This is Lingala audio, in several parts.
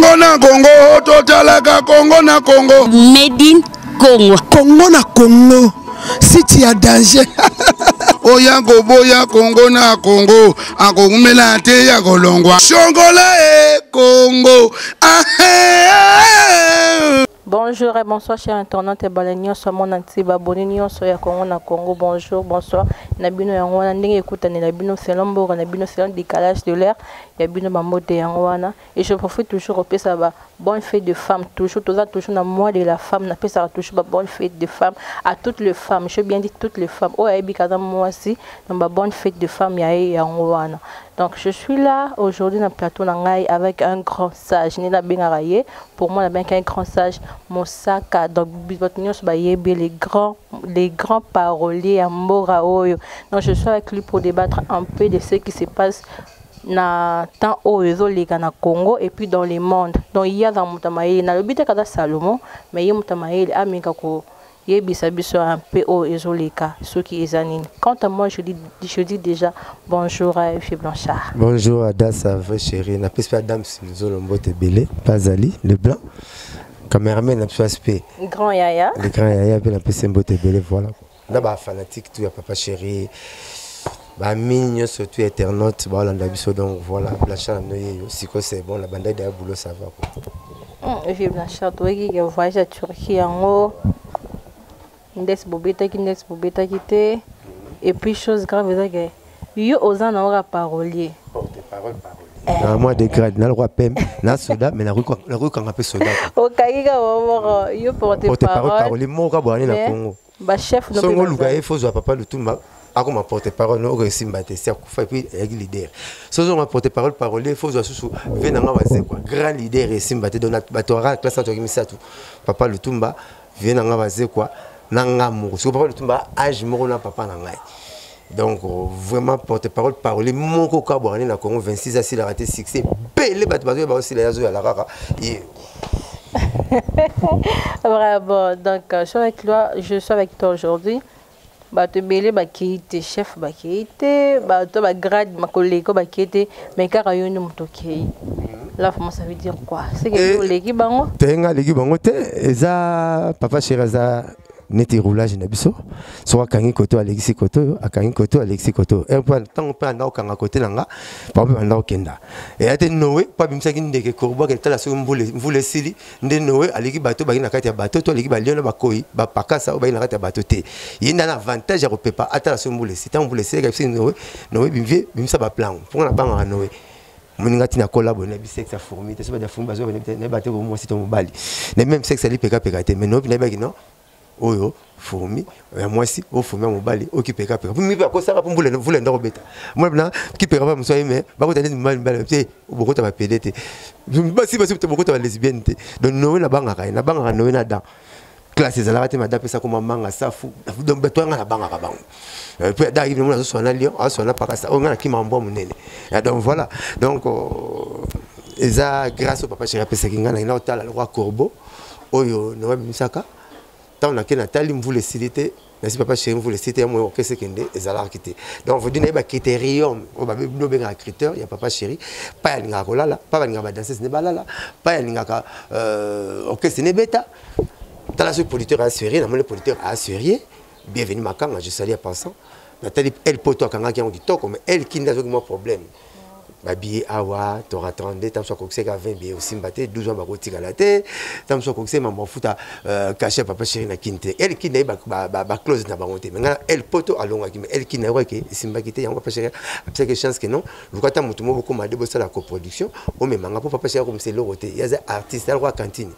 Congo na Congo, totalaka Congo na Congo. Made in Congo. Congo na Congo. Si tu as danger. Oya boya Congo na Congo. Akokumela te ya kolongwa. Shongola Congo. Bonjour et bonsoir chers internautes et balenyo sur mon anti babonini sur ya Congo na Congo. Bonjour, bonsoir. Nabino yangwana ndenge écoute na bino selombo na bino selon décalage de l'air. Ya bino mamote yangwana et je profite toujours au ça va bonne fête de femmes toujours toujours na mois de la femme na pesa toujours bonne fête de femmes à toutes les femmes. Je bien dit toutes les femmes. Oh ebi kada moi aussi na bonne fête de femmes ya yangwana. Donc je suis là aujourd'hui dans le plateau Nangai avec un grand sage. Ni la bengaraye pour moi la ben un grand sage Mosaka donc les grands paroliers à Mbora Oyo. Donc je suis avec lui pour débattre un peu de ce qui se passe na temps au na Congo et puis dans le monde. Donc il y a dans Mutamaïli na lobite kada Salomon mais il y a Mutamaïli amika ko yebisa biso un peu au ezoleka ceux qui examinent. Quant à moi je dis déjà bonjour à F. Blanchard. Bonjour à Dassa vraie chérie na pespé Adam Sinzolombote belé Pazali le blanc. Cameraman n'a pas aspect. Grand Yaya. Le grand Yaya puis la pespé Mbote belé voilà. Na ba fanatique tout ya papa chéri. Ba mignon surtout internaute voilà ndabiso donc voilà Blanchard noyé aussi que c'est bon la bande de boulot ça va quoi. F. Blanchard toi qui voyage à Turquie en haut. Ndes bobeta kité et puis chose grave c'est que yo osa na ora parolier porte-parole na moi de grade na le roi pem na soda mais la rue quand on appelle soda o kaïga wa yo porte-parole parole mo ka boani na Congo ba chef no songo luka e faut papa le tout akoma porte-parole no resimba te c'est kufa puis avec leader so zo porte-parole parolier faut zo susu venanga baze quoi grand leader resimba te donat batora classe to kimisa tout papa le tumba venanga baze quoi Nangamu, parce que papa le tumba âge moko na papa nangai. Donc vraiment porte-parole parler mon coca boire na Congo 26 ans s'il a raté succès. Belé bat ba aussi la yazo ya la rara. Bravo. Donc je suis avec toi aujourd'hui. Ba te belé ba kité chef ba kité ba to ba grade ma collègue ba kité mais car yo ni mutokei. Là ça veut dire quoi? C'est que l'équipe bango. Tenga l'équipe bango te eza papa Chiraza neti roulage na biso so akangi koto Alexis Koto akangi koto Alexis Koto et puis tant on na okanga côté nanga pa pe na okenda et ate noé pa bimsaki ndeke korba ke tala so mvule sili nde noé aliki bato ba na kati ya bato to aliki ba liona ba koi ba pakasa ba na kati ya bato te yinda na avantage ya kopepa atala so mvule sita mvule sili ka bisi noé bimvie bimsa ba plan pour na banga noé moninga tina collabo na bi sexe fourmi te so ba fourmi bazo ne ba te ko mo sito mobali ne même sexe ali peka te mais no bi na ba ki no oyo fourmi ya mwasi o fourmi mobali okipeka peka mi ba ko saka pumbule vule ndako beta moi na kipeka ba msoyi mais ba ko tani mobali mbala te bokota ba pedete basi te bokota ba lesbienne te donc nowe na banga nowe na dan classe za la te madame pesa ko manga safu donc beto nga na banga ka bango puis da ibino na so na lion a so na pakasa o nga na kimambo munene donc voilà donc eza grâce au papa chéri pesa kinga na otala le roi corbeau oyo no misaka tant on a qu'un atali mvule silité n'est-ce pas chez mvule silité moi qu'est-ce qu'il est ezala quitté donc vous donnez ba critérium on va no benga critère il y a papa chéri pas ya ngako lala pas ba ngaba danser ne balala pas ya ngaka OK ce n'est bêta tala ce politique assuré na mon politique assuré bienvenue makanga je salue à passant Nathalie elle poto kanga qui on dit toko mais elle qui n'a aucun problème babi awa tora 32 tam so kokse ka 20 bi aussi mbaté 12 ans ba kotika la té tam so kokse mama futa caché papa chéri na kinte elle qui n'est ba close na bangoté mais elle poto alonga qui mais elle qui n'a pas que simba kité yango papa chéri parce que chance que non lukata mutu mo ko ma debosa la coproduction o me manga papa chéri comme c'est loroté ya za artiste alwa cantine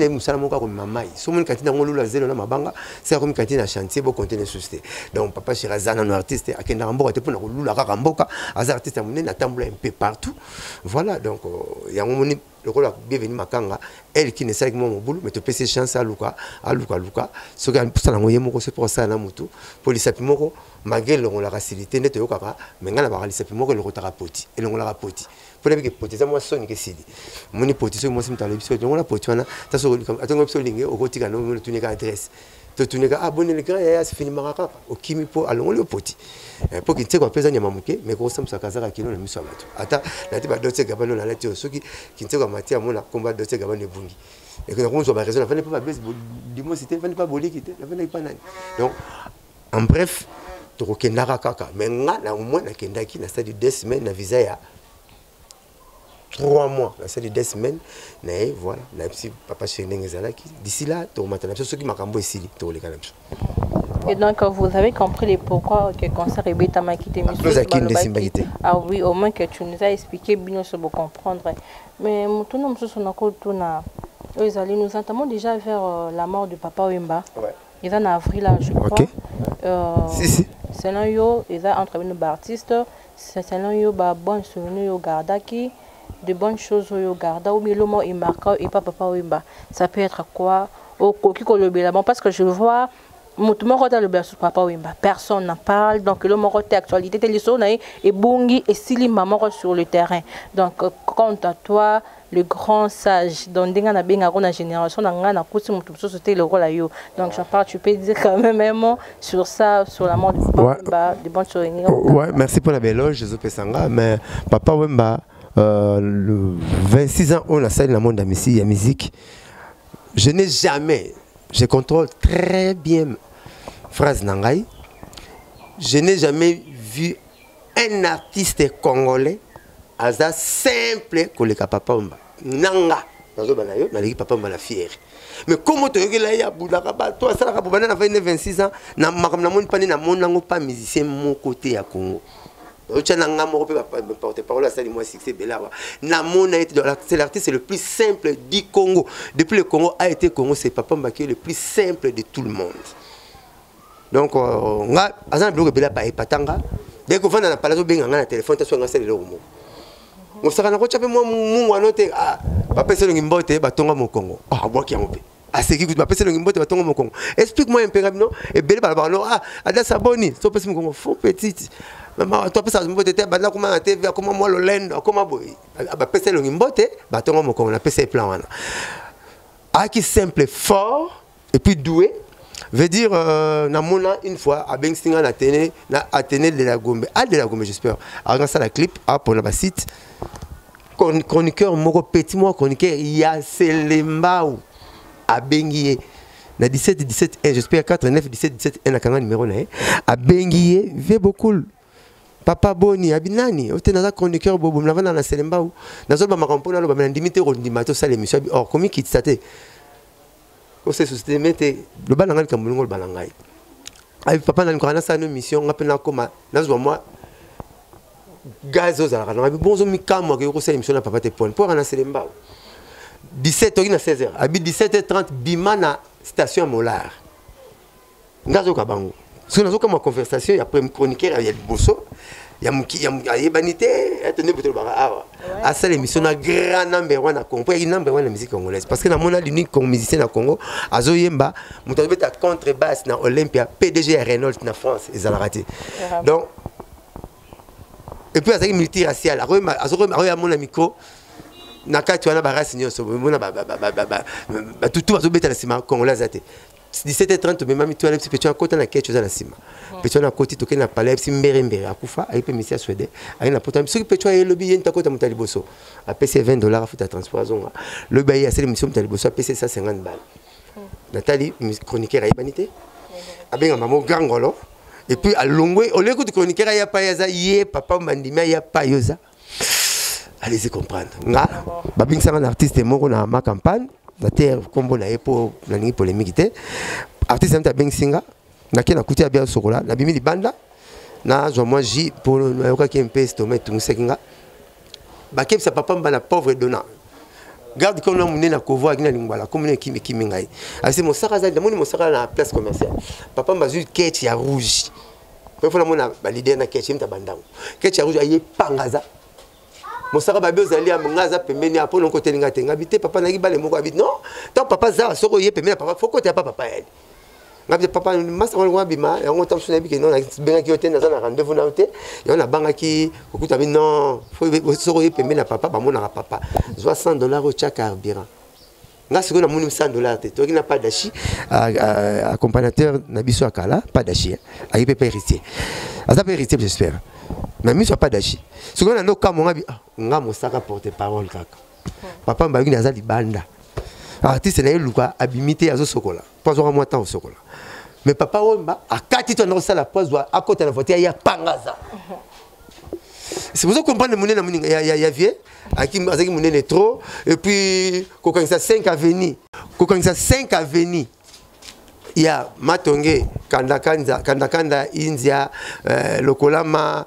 musala mo ka ko mamai so mon cantine ngolo la zelo na mabanga c'est comme cantine à chantier bo contenir société donc papa chéri zana no artiste akenda mboka te pona ko lula ka mboka az artiste amune na tambula un peu partout voilà donc il y a un moment le rôle bienvenue makanga elle qui ne sait que mon boulot mais tu peux ces chances à Luka ce que ça n'a rien c'est pour ça na mutu police pimoko malgré le la facilité net yokaka mais ngala ba police pimoko le rotara poti et le la poti pour les que poti ça moi sonne que sidi moni poti so moi simta le biso donc la poti wana ta so atongo biso linge okotika no le tunika adresse to tunika abonner le grand ya c'est fini maraka au kimi po alongo le poti pour qu'il tse quoi pesa nyama muke mais ko samsa kazaka kilo na miso bato ata na te ba dote gabano na lati osoki kinse kwa matin à mon combat de ces gamins de Bungi. Et que nous avons raison, la fin n'est pas baisse, dimosité, la fin n'est pas bolé, la fin n'est pas nani. Donc, en bref, tu reconnais kaka. Mais au moins, na kendaki, na ça de 2 semaines, na visa ya 3 mois, na ça de 2 semaines, na voilà, na petit papa chéri ngezalaki. D'ici là, tu remontes ceux qui m'acambo ici, tu les calmes. Et donc, vous avez compris les pourquoi que le cancer est bêta m'a quitté. Ah oui, au moins que tu nous as expliqué, bien sûr, pour comprendre. Mais tout le monde nous entendons déjà vers la mort de Papa Wemba. Ouais. Ils en avril là, je crois. Ok. Si. C'est là où ils ont entre nous artistes. C'est là où bonne souvenir au Gardaki, de bonnes choses au Garda ou bien le mot est marqué et pas Papa Wemba. Ça peut être quoi? Au coquille bon parce que je vois. Personne n'en parle, donc le mot de actualité, et Bungi et Sili Maman sur le terrain. Donc, quant à toi, le grand sage, donc, la génération, donc, je parle, tu peux dire quand même un mot sur ça, sur la mort de Papa Wemba, de bonnes souvenirs. Ouais, merci pour la belle éloge, Joseph Sanga, mais Papa Wemba, le 26 ans, on a salué le monde de la musique. Je n'ai jamais, je contrôle très bien. Phrase Nangai, je n'ai jamais vu un artiste congolais assez simple que le Papa Wemba. Nanga, Papa Wemba la fière. Mais comment tu es là, toi, ça a 26 ans, je n'ai pas musicien mon côté à Congo. C'est l'artiste le plus simple du Congo. Depuis le Congo a été Congo, c'est Papa Wemba qui est le plus simple de tout le monde. Donc, on a un bloc de patanga. Dès qu'on va dans la palazzo, on a un téléphone, on a un téléphone. On s'est rendu compte que moi, papa, c'est le Gimbote, batonga mon Congo. Ah, moi qui en paix. Ah, c'est qui que papa, c'est le Gimbote, batonga mon Congo. Explique-moi un peu, non? Et belle par là, ah, Ada Saboni, toi, parce que mon Congo, faux petite. Maman, toi, ça, Gimbote, bana, comment la TV, comment moi, le laine, comment boy. Papa, c'est le Gimbote, batonga mon Congo, on a fait ses plans. Ah, qui simple, fort, et puis doué. Veut dire, une fois, à Bengstinga, à Athénée de la Gombe, j'espère. Alors, ça, la clip, pour la site, chroniqueur, mon petit moi, chroniqueur, il y a Selembaou, à Benguié, na 17, j'espère 89, 17, à Kanga numéro 9, à Benguié,vé beaucoup. Papa Boni, Abinani, au ténada chroniqueur, Bobo, la vana na Selembaou, na zone, ma rampona, ma ndimité, rondimate, ça, l'émission, or, comment qui t'attendait? C'est société le balangal comme le balangai. Avec papa dans une mission, on appelle comme moi gaz aux arabes. On a bon zomi comme que vous émission na papa te point pour annoncer les mbao. 17h à 16h. À 17h30 bimana station Molar. Gaz au kabango. Si on a comme conversation, il y a après chroniqueur, il y a le bosso. Il y a banité, attendez pour le bar. À ça l'émission na grand number 1 à Congo, il number 1 la musique congolaise parce que na mona l'unique musicien na Congo, Azo Yemba, mutabé ta contrebasse na Olympia, PDG Renault na France, ils ont raté. Donc et puis azaki multiracial, Azo a mon micro na kati wana barasi nyoso, mona tout azo beta na sima congolaise até. 17h30 mais mami toi petit petit côté na quelque chose na sima petit na côté toke na palais petit mbere akufa avec monsieur suédois avec na potam ce petit est le billet ta côté mutali bosso a pc $20 à foutre transport zonga le billet à cette émission mutali bosso a pc 150 balles Nathalie chroniqueur à banité abenga maman gangolo et puis à longwe au lieu que chroniqueur ya pa yaza yé papa mandima ya pa yoza allez-y comprendre nga babing ça un artiste moko na ma campagne la terre comme on a pour la ligne polémique artiste à Bensinga na qui na couté à bien sokola na bimi banda na zo moi j pour le qui MP stomach tout sekinga ba kep sa papa mbana pauvre donnant garde comme on est na covo avec na lingwala comme on qui ngai c'est mon saraza de mon saraza na place commerciale papa mbazu ketch ya rouge pour faut la mona ba leader na ketch mta bandango ketch ya rouge aye pangaza Mosaka babi ozali amangaza pembeni apo non côté linga tenga bité papa na kibale moko abit non tant papa za soko ye pembeni papa faut côté papa elle ngabite papa masa ngwa bima yango tant sona biki non benga ki hotel na za na rendez-vous na hotel ya na banga ki okuta bi non faut soko ye pembeni papa ba mona papa $60 au chaque carburant nga siko na moni $100 te to ki na pas d'achi accompagnateur na biso akala pas d'achi ayi pepe héritier asa pe héritier j'espère mais mi soit pas d'achi ce qu'on a nos cas mon abi nga mosaka porte parole kaka papa mbayaki naza libanda artiste na ye luka abimité azo sokola pas aura moi temps sokola mais papa Wemba akati to na sala pose doit à côté la voiture ya pangaza c'est pour ça qu'on comprendre monnaie na moninga ya vieux aki azaki monnaie trop et puis kokangisa 5 avenue ya matonge kanda India lokolama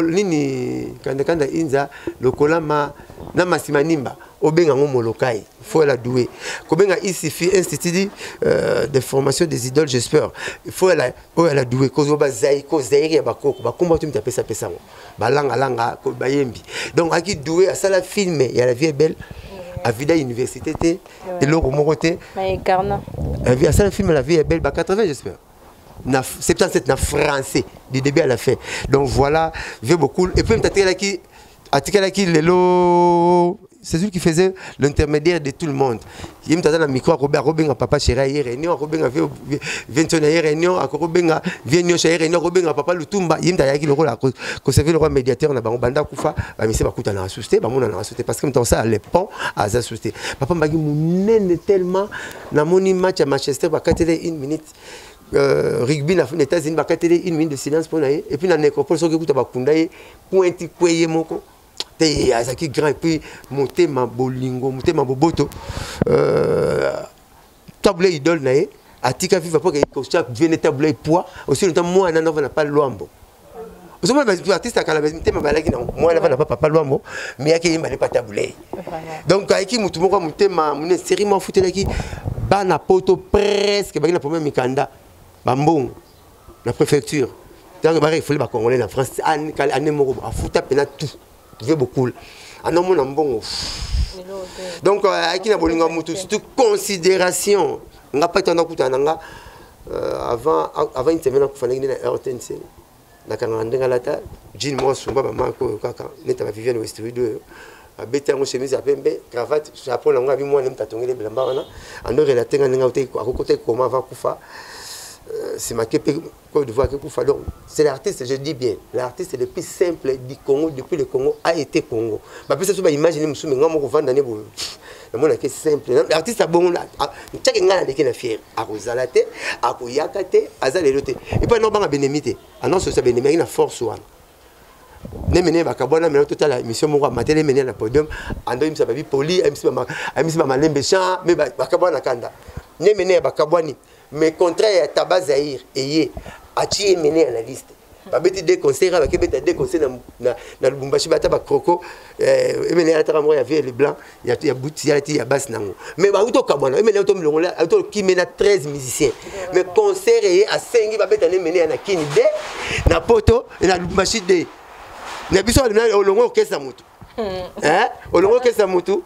nini kanda India lokolama na masimanimba obenga ngomolokai faut la douer kobenga ici institut de formation des idoles j'espère il faut la douer kozo bazai kozairi ya bakoko bakomba tu mtapesa pesa balanga ko bayembi donc aki douer à ça la film ya la vie est belle à Vida Université et l'autre moroté à ça le film La vie est belle 80 j'espère 77 en français du début à la fin donc voilà vieux beaucoup et puis c'est celui qui faisait l'intermédiaire de tout le monde. Il me donne un micro à Robin, papa chéri, réunion, Robin a réunion, à Robin réunion, Robin papa Lutumba, il me donne le rôle à conserver le roi médiateur, on a Banda Koufa, mais c'est pas coûte à la souster, on a souster parce que comme ça, les ponts à souster. Papa m'a dit, mon tellement, dans mon match à Manchester, va catélé une minute. Rugby na les États-Unis va catélé une minute de silence pour naïe et puis la nécropole sur que tu vas kundaye pointi kweye moko te azaki grand et puis motema bolingo motema boboto table idole naïe atika viva pour que chaque vienne table poids aussi le temps moi na n'a pas loambo vous savez les artistes à la motema balaki na moi na pas papa loambo mais yaki il m'a pas table donc aiki mutu moko motema mune série mo futelaki bana poto presque baki na premier mikanda bambong la préfecture donc il faut les congolais en France année moko afuta pena tout veut beaucoup anon mon mbongo donc aki na bolinga mutu surtout considération nga pas tanda kutana nga avant une semaine ko fana na RTNC na kananga lata jean mo sumba ba ko kaka neta ba Viviane Westwood abeta ngo chemise ya pembe cravate chapeau na nga bi mo ne mtatongele bilamba wana ando relater nga nga uté akokote comment va kufa c'est ma Côte d'Ivoire qui fait donc c'est l'artiste je dis bien l'artiste le plus simple du Congo depuis le Congo a été Congo bah plus ça imaginer musu nga mo vendre ne bo le monde est simple l'artiste a bon là chaque nga na na fier a rozalate a koyakate azalelote et pas non banga benemité annonce ça benemité na force one ne mené bakabona mais total émission mo matele mené na podium ando imsa babi poli imsa malembe chan mais bakabona kanda ne mené bakabwani mais contraire à Tabac Zahir et Achi mené à la liste. Babeti des conseils, avec des conseils dans le Bumbashi Bataba Croco, et mené à Tarambo, il y avait les blancs, il y a Bouti, il y a Basse Nango. Mais Baouto Kabana, il mené à qui mène à 13 musiciens. Mais conseil à 5, Babeti mené à Nakini de, Napoto, et na Bumbashi de. Nabiso au long orchestre Moutou. Hein? Au long orchestre Moutou.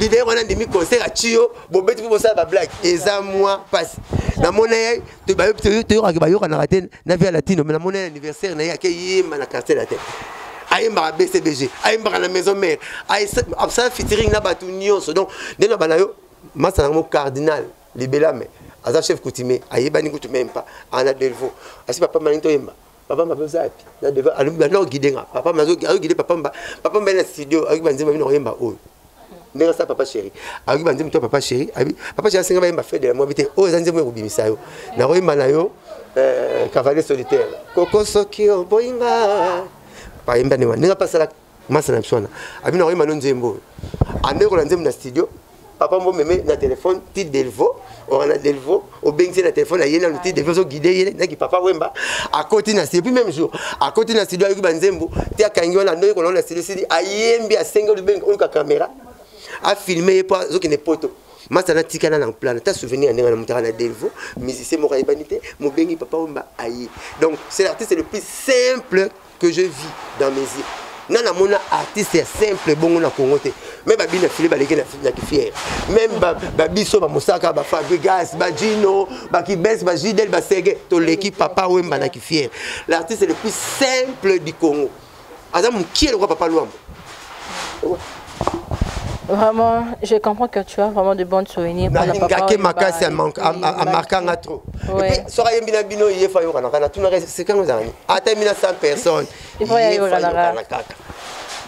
L'idée on a demi concert à Chio, bobeti pour ça ba blague et ça moi passe. Na monnaie te ba te yo kana raten na via latino mais na monnaie anniversaire na yaki na casser la tête. Aïmba BCBG, aïmba la maison mère, aïmba ça featuring na batu nyonso donc dès na balayo massa na mo cardinal libela mais aza chef coutumier aïba ni coutumier même pas ana delvo asi papa maninto yemba papa m'a besoin na devant alors guider papa m'a guider papa m'a na studio avec banzima bino yemba o mais ça papa chéri avec banzima toi papa chéri singa ba fait de la mobilité o zanzima rubimisa yo na roimba na yo cavalier solitaire koko soki boinga pa imba ne wana pas ça massa na msona abino roimba no nzembo ande ko nzembo na studio papa mbo meme na téléphone ti delvo on a delvo au bengsi na téléphone ayena le ti delvo so guider yele na ki papa wemba à côté na studio puis même jour à côté na studio avec banzembo ti akangi ona ndo ko na studio sidi ayembi a 5 de beng ka caméra a filmer pas zo ki ne poto massa na tikana na plan ta souvenir na mutara na delvo musicien mo kaibanité mo bengi papa wemba ayi donc c'est l'artiste le plus simple que je vis dans mes yeux. Non, mon artiste simple, bon, on a Congoté. Même Babi n'a filé, Balégué n'a fier. Même Babiso, Moussaka, Fabrigas, Bajino, Bakibes, Bajidel, Basege, toute l'équipe, papa, Wemba n'a fier. L'artiste le plus simple du Congo. Adam, qui est le roi Papa Luambo? Vraiment, je comprends que tu as vraiment de bons souvenirs. C'est quand vous avez 100 personnes.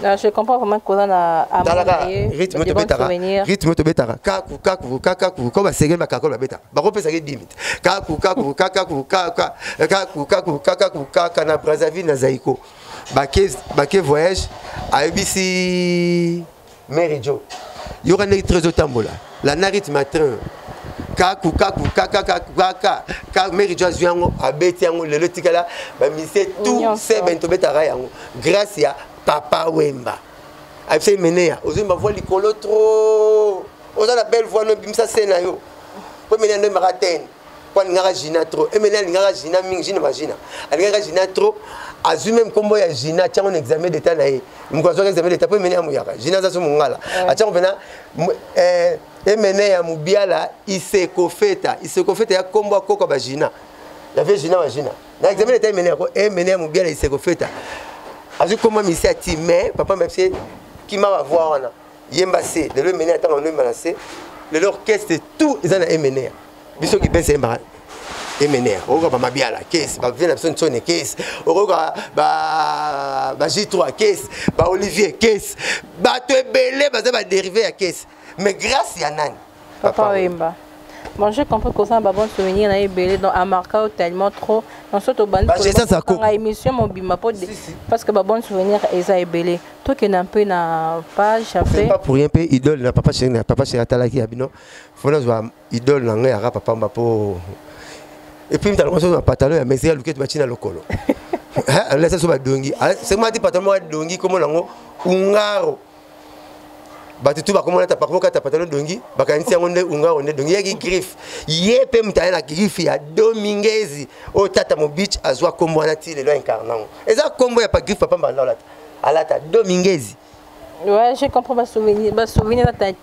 Je comprends vraiment qu'on a talaka rythme to betara rythme to betara kaku kaku kaku ko ba segel ba kakola beta ba ko pesa ke 10 minutes kaku kaku kaku kaku kaku kaku na Brazzaville na Zaiko ba ke voyage a ABC Meridio yora ne trésor tambola la na rythme train kaku Meridio azuango abeti yango lelo tikala ba mise tout c'est bento betara yango grâce à Papa Wemba. Après mener aux ma voix likolo trop. Aux la belle voix no bimsa senayo. Pour mener no marathon. Pour ngara jina trop. Et mener ngara jina mingi jina magina. Ngara jina trop. Azu même combo ya jina tiens un examen d'état naé. Mukwazo examen d'état pour mener amuyaka. Jina za so mungala. Atia on vena et mener ya mubiala iseko feta ya combo akoko ba jina. La vie jina magina. Na examen d'état mener ko et mener mubiala iseko feta. Azu comment mi c'est mais papa m'a fait qui m'a voir on a yemba c'est de le mener attends on le menacer l'orchestre tout ils en a mener biso qui pense emba mener oka ba mabiala caisse ba vient la personne sonne caisse oka ba J3 caisse ba Olivier caisse ba to belé ba dérivé à caisse mais grâce à nani papa Wemba. Bon, je comprends que ça va bon souvenir na ebele donc a marqué tellement trop dans cette bande pour la émission mon bima parce que ba bon souvenir eza ebele toi qui n'a peu na page fait pas pour rien pe idole na papa chez Atalaki abino faut nous voir idole na ngara papa mbapo et puis m'ta lonso na pantalon ya mesera luket machina lokolo hein laisse ça ba dongi c'est moi dit pantalon dongi comme nango ungaro batutu bakomona ta pakoka ta pantalon dongi bakanisi yango nde unga onde dongi yaki griffe yepe mutana na griffe ya Dominguez o tata mo beach azwa kombo na ti lelo incarnant eza kombo ya pa griffe papa mbanda alata Dominguez. Ouais, je comprends pas souvenir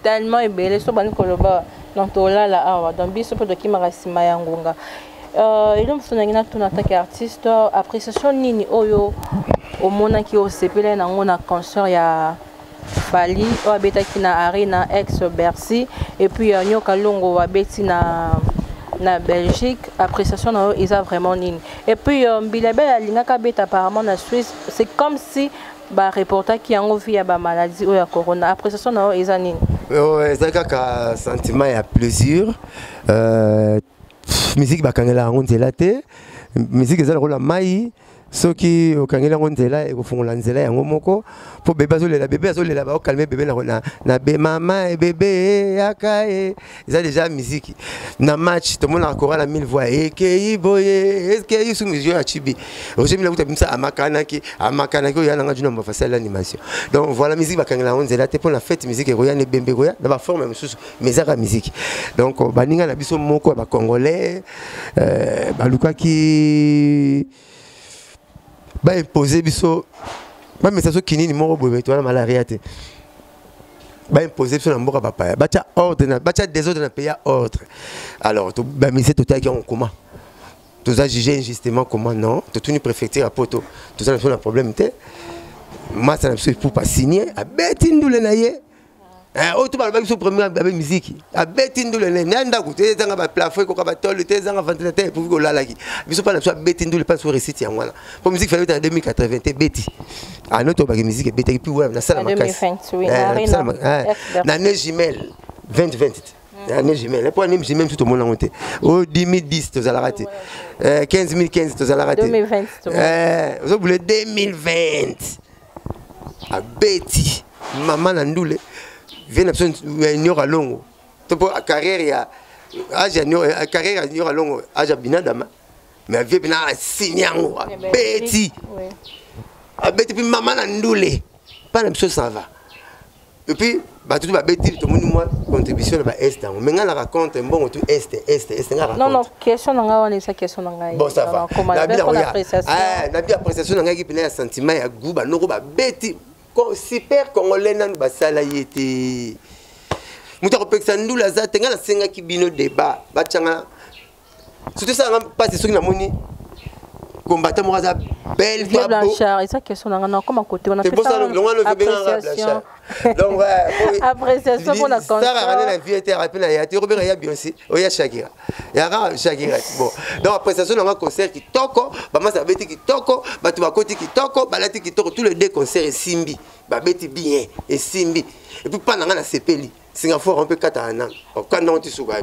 tellement ebele so bani koloba dans tola la awa dans biso po doki marasima ya ngonga il me sonne na tuna ta artiste appréciation nini oyo au mona ki o sepele na ngona concert ya Bali wabeta kina Arena ex Bercy et puis nyoka longo wabeti na Belgique appréciation na ils a vraiment nini et puis bilabel alingaka beta apparemment na Suisse c'est comme si ba reporter qui en via ba maladie ou ya corona appréciation na ils a nini c'est kaka sentiment ya plaisir musique bakangela ngondela te musique ezala rola mai soki okangela ngondela ekofungola nzela yango moko po bébé azolela ba calmer bébé na be mama et bébé akae ça déjà musique na match tout le monde a encore la 1000 voix ekei boye est-ce sous mesure ya chibi roger mila kutabimsa amakanaki yana ngaju na mafasala l'animation donc voilà musique bakangela ngondela te pour la fête musique roya ne bembe roya na ba forme mususu mais aka musique donc baninga na biso moko ba congolais balukaki ba imposer biso ba message kinini moko bobe to na malaria te ba imposer biso na mboka papa ba tia ordre ba tia désordre na pays ordre alors to ba mise to ta ki on comment to za juger injustement comment non to tuni préfecture à poto to ça na problème te moi ça ne pour pas signer a betindule na ye auto ba biso premier avec musique a betindule na nda ko te zanga ba plafond ko ka ba tol te zanga ventilateur pour ko lalaki biso pas na so betindule pas sur récit ya ngwana pour musique fallait en 2080 te beti a notre ba musique beti puis ouais na sala makasi na ne jumelle 2020 na ne jumelle pour ne jumelle tout le monde monté au 2010 to zala raté 15015 to zala raté 2020 vous voulez 2020 a beti maman na ndule vient absolument ignore longo pour carrière ya âge carrière ignore longo âge binadama mais vie bina sinyango beti a beti puis maman na ndule pas la chose ça va et puis ba tout ba beti tout monde moi contribution ba est dans mais ngala raconte bon tout est non question nga wana ça question nga bon ça va na bien appréciation nga qui pena sentiment ya guba noko ba beti super congolais nan basala yete muta kopekisa ndula za tenga na senga kibino débat bachanga surtout ça pas c'est ce que na moni combattant moi za belle Blanchard et ça question na comment côté on a fait ça appréciation Donc appréciation pour la concert. Ça la vie était rappelé il y a Robert et Beyoncé, il y a Shakira. Il y a Shakira. Bon. Donc appréciation dans un concert qui toko, ba masa beti qui toko, ba tu ba koti qui toko, ba lati qui toko, tous les deux concerts et simbi. Ba beti bien et simbi. Et puis pendant la CPLI, Singapour un peu katana. Quand on tu souga.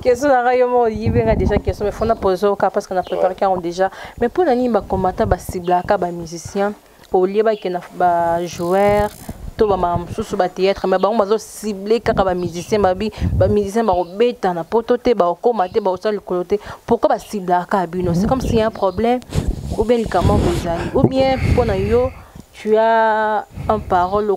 Question na yo il y a déjà question mais faut na poser au cas parce qu'on a préparé quand déjà mais pour la ligne ba combattant ba ciblaka ba musicien au lieu ba que na ba joueur to ba mamsusu ba théâtre mais ba on bazo cibler kaka ba musicien ba musicien ba obeta na potote ba komate ba osal kolote pourquoi ba ciblaka bino c'est comme s'il y a un problème ou bien comment vous allez ou bien pour na yo tu as une parole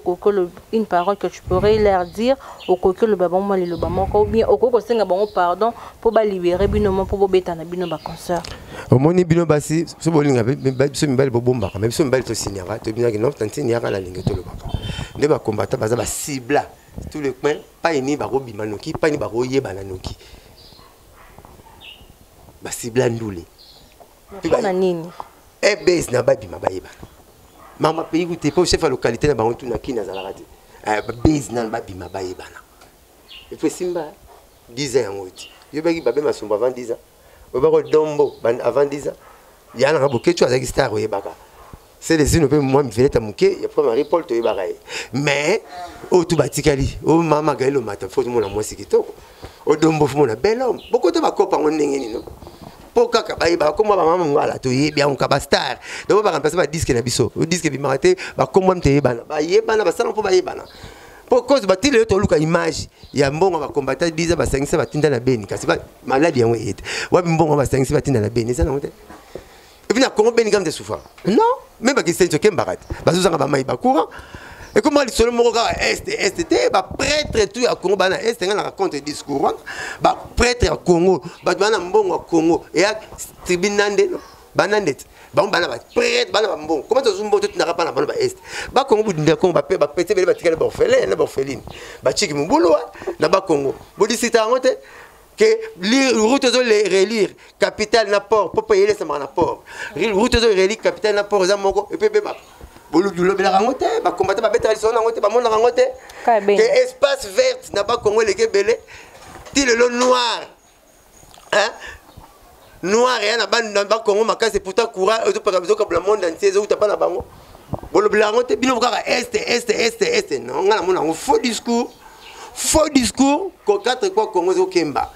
que tu pourrais leur dire au coco le babon moi le babon ou bien au coco senga bon pardon pour ba libérer binomo pour bobeta na bino ba concert au moni bino basi so bolinga so mbali bobomba même so mbali to signara to bina que non tantine yaka la lingue to le baka ne ba combattant baza ba cibla tous les coins pas ni ba robima noki pas ni ba royeba na noki ba cibla ndule na nini e base na ba bima ba yeba mama pays où t'es pas au chef à localité na bango tuna kina za la radio base na ba bima ba yebana et puis simba 10 ans ngoti yo baki ba bema somba avant 10 ans o ba ko dombo avant 10 ans yana ka boke tu azaki star yebaka c'est les unes peu moi me venait à muke ya pas Marie Paul to yebaka mais o tu batikali o mama gailo mata faut mo na moi sikitoko o dombo fo mo na bel homme beaucoup de ba copa ngonenge ni no Pourquoi comme maman voilà tu es bien on kaba star donc ba remplacer ba disque na biso o disque bi marate ba comme moi te bana ba yebana ba salon pour ba yebana pour cause ba tile to luka image ya mbongo ba combattre 10 ba 5 ba tinda na beni kasi ba malade yango ete wa mbongo ba 5 ba tinda na beni ça na mote et puis na comment beni comme de souffrant non même ba ki sento kembarat ba zuzanga ba mai ba courant. Et comment les seuls mots ST, bah prêtre tout à Congo, bah na ST, on raconte discours, bah prêtre à Congo, bah tu vas bon à Congo, et à tribunande, bah nandet, bah on bah prêtre, bah na bon. Comment tu zumbo tu n'auras pas la bonne bah ST, bah Congo vous dites Congo, bah pété, bah tirer bah orphelin, bah orpheline, bah chic mon boulot, là bas Congo, vous dites c'est à monter. Que les routes les relire capitale na port pour payer les semaines na port routes les relire capitale na port za moko et puis bah bolu dulo bela rangote ba combattre ba beta son rangote ba mona rangote que espace vert na pas Congo les belé ti le noir hein noir et na ba Congo makase pourtant courant to pas besoin que le monde entier zo ta pas na bango bolu bela rangote bino ka est non ngala mona faux discours ko 4 quoi Congo zo kemba